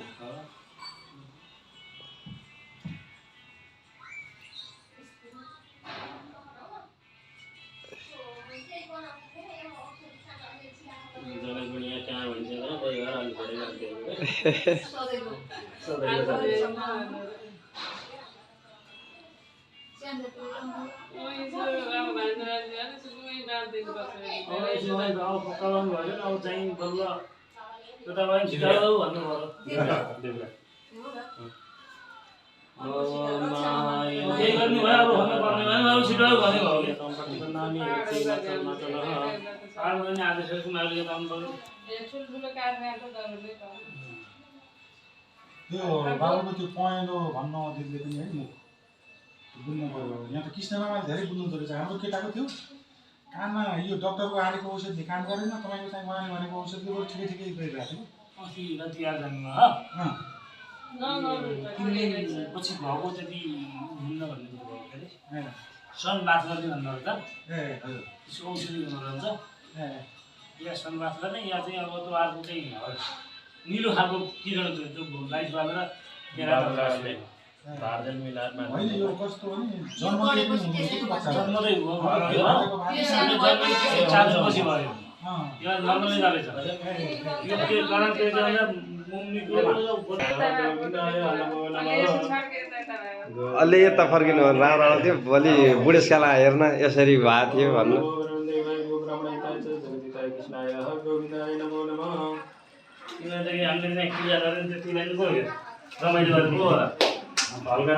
जनै पनि यहाँ कहाँ भन्छ हैन त्यही भएर अलि धेरै लाग्दैन सधैँको सधैँ सानो अब पकाउनु भयो अब चाहिँ बल्ल त्यता भयो छिटो भन्नुभयो केही गर्नु भयो अब भन्नुपर्ने भयो अब छिटो भन्यो भाउले प्रतिबन्धानि रक्षेम सर्वचरणः आठ महिना आदिसकेपछि मालिक काम गर्नु ठुल्ठुलो कारखानाको दरले त त्यो बाबुको त्यो पहेँलो भन्न दिदीले पनि है म बुझ्नु पऱ्यो यहाँ त कृष्णमा धेरै बुझ्नु रहेछ हाम्रो केटाको थियो कानमा यो डक्टरको हालेको औषधि काम गरेन तपाईँको चाहिँ उहाँले भनेको औषधिको ठिकै ठिकै गरिरहेको थियो अस्ति राति आएर जानुभयो तिन पछि भएको त्यति हुन्न भन्ने कुरो भयो के अरे सन बात गर्ने भन्नुहुन्छ ए हजुर त्यसको औषधि हुनुहुन्छ ए या सन बात गर्ने या चाहिँ अब त्यो अर्को चाहिँ निलो खालको किरण जो लाइट बालेर भारजन मिलाएर होइन यो कस्तो हो नि जन्मले पनि हुँदैन कि बच्चा जन्मदै हो त्यो 4 दिनपछि भयो अँ यो नर्मली जाँदैछ यो के कारण के छ भने मम्मीको अलि यता फर्किनु भने राम्रो थियो भोलि बुढेसकाल हेर्न यसरी भएको थियो भन्नु हामीले चाहिँ क्रिया गरेर त्यतिलाई गयो रमाइलो गरेको होला हल्का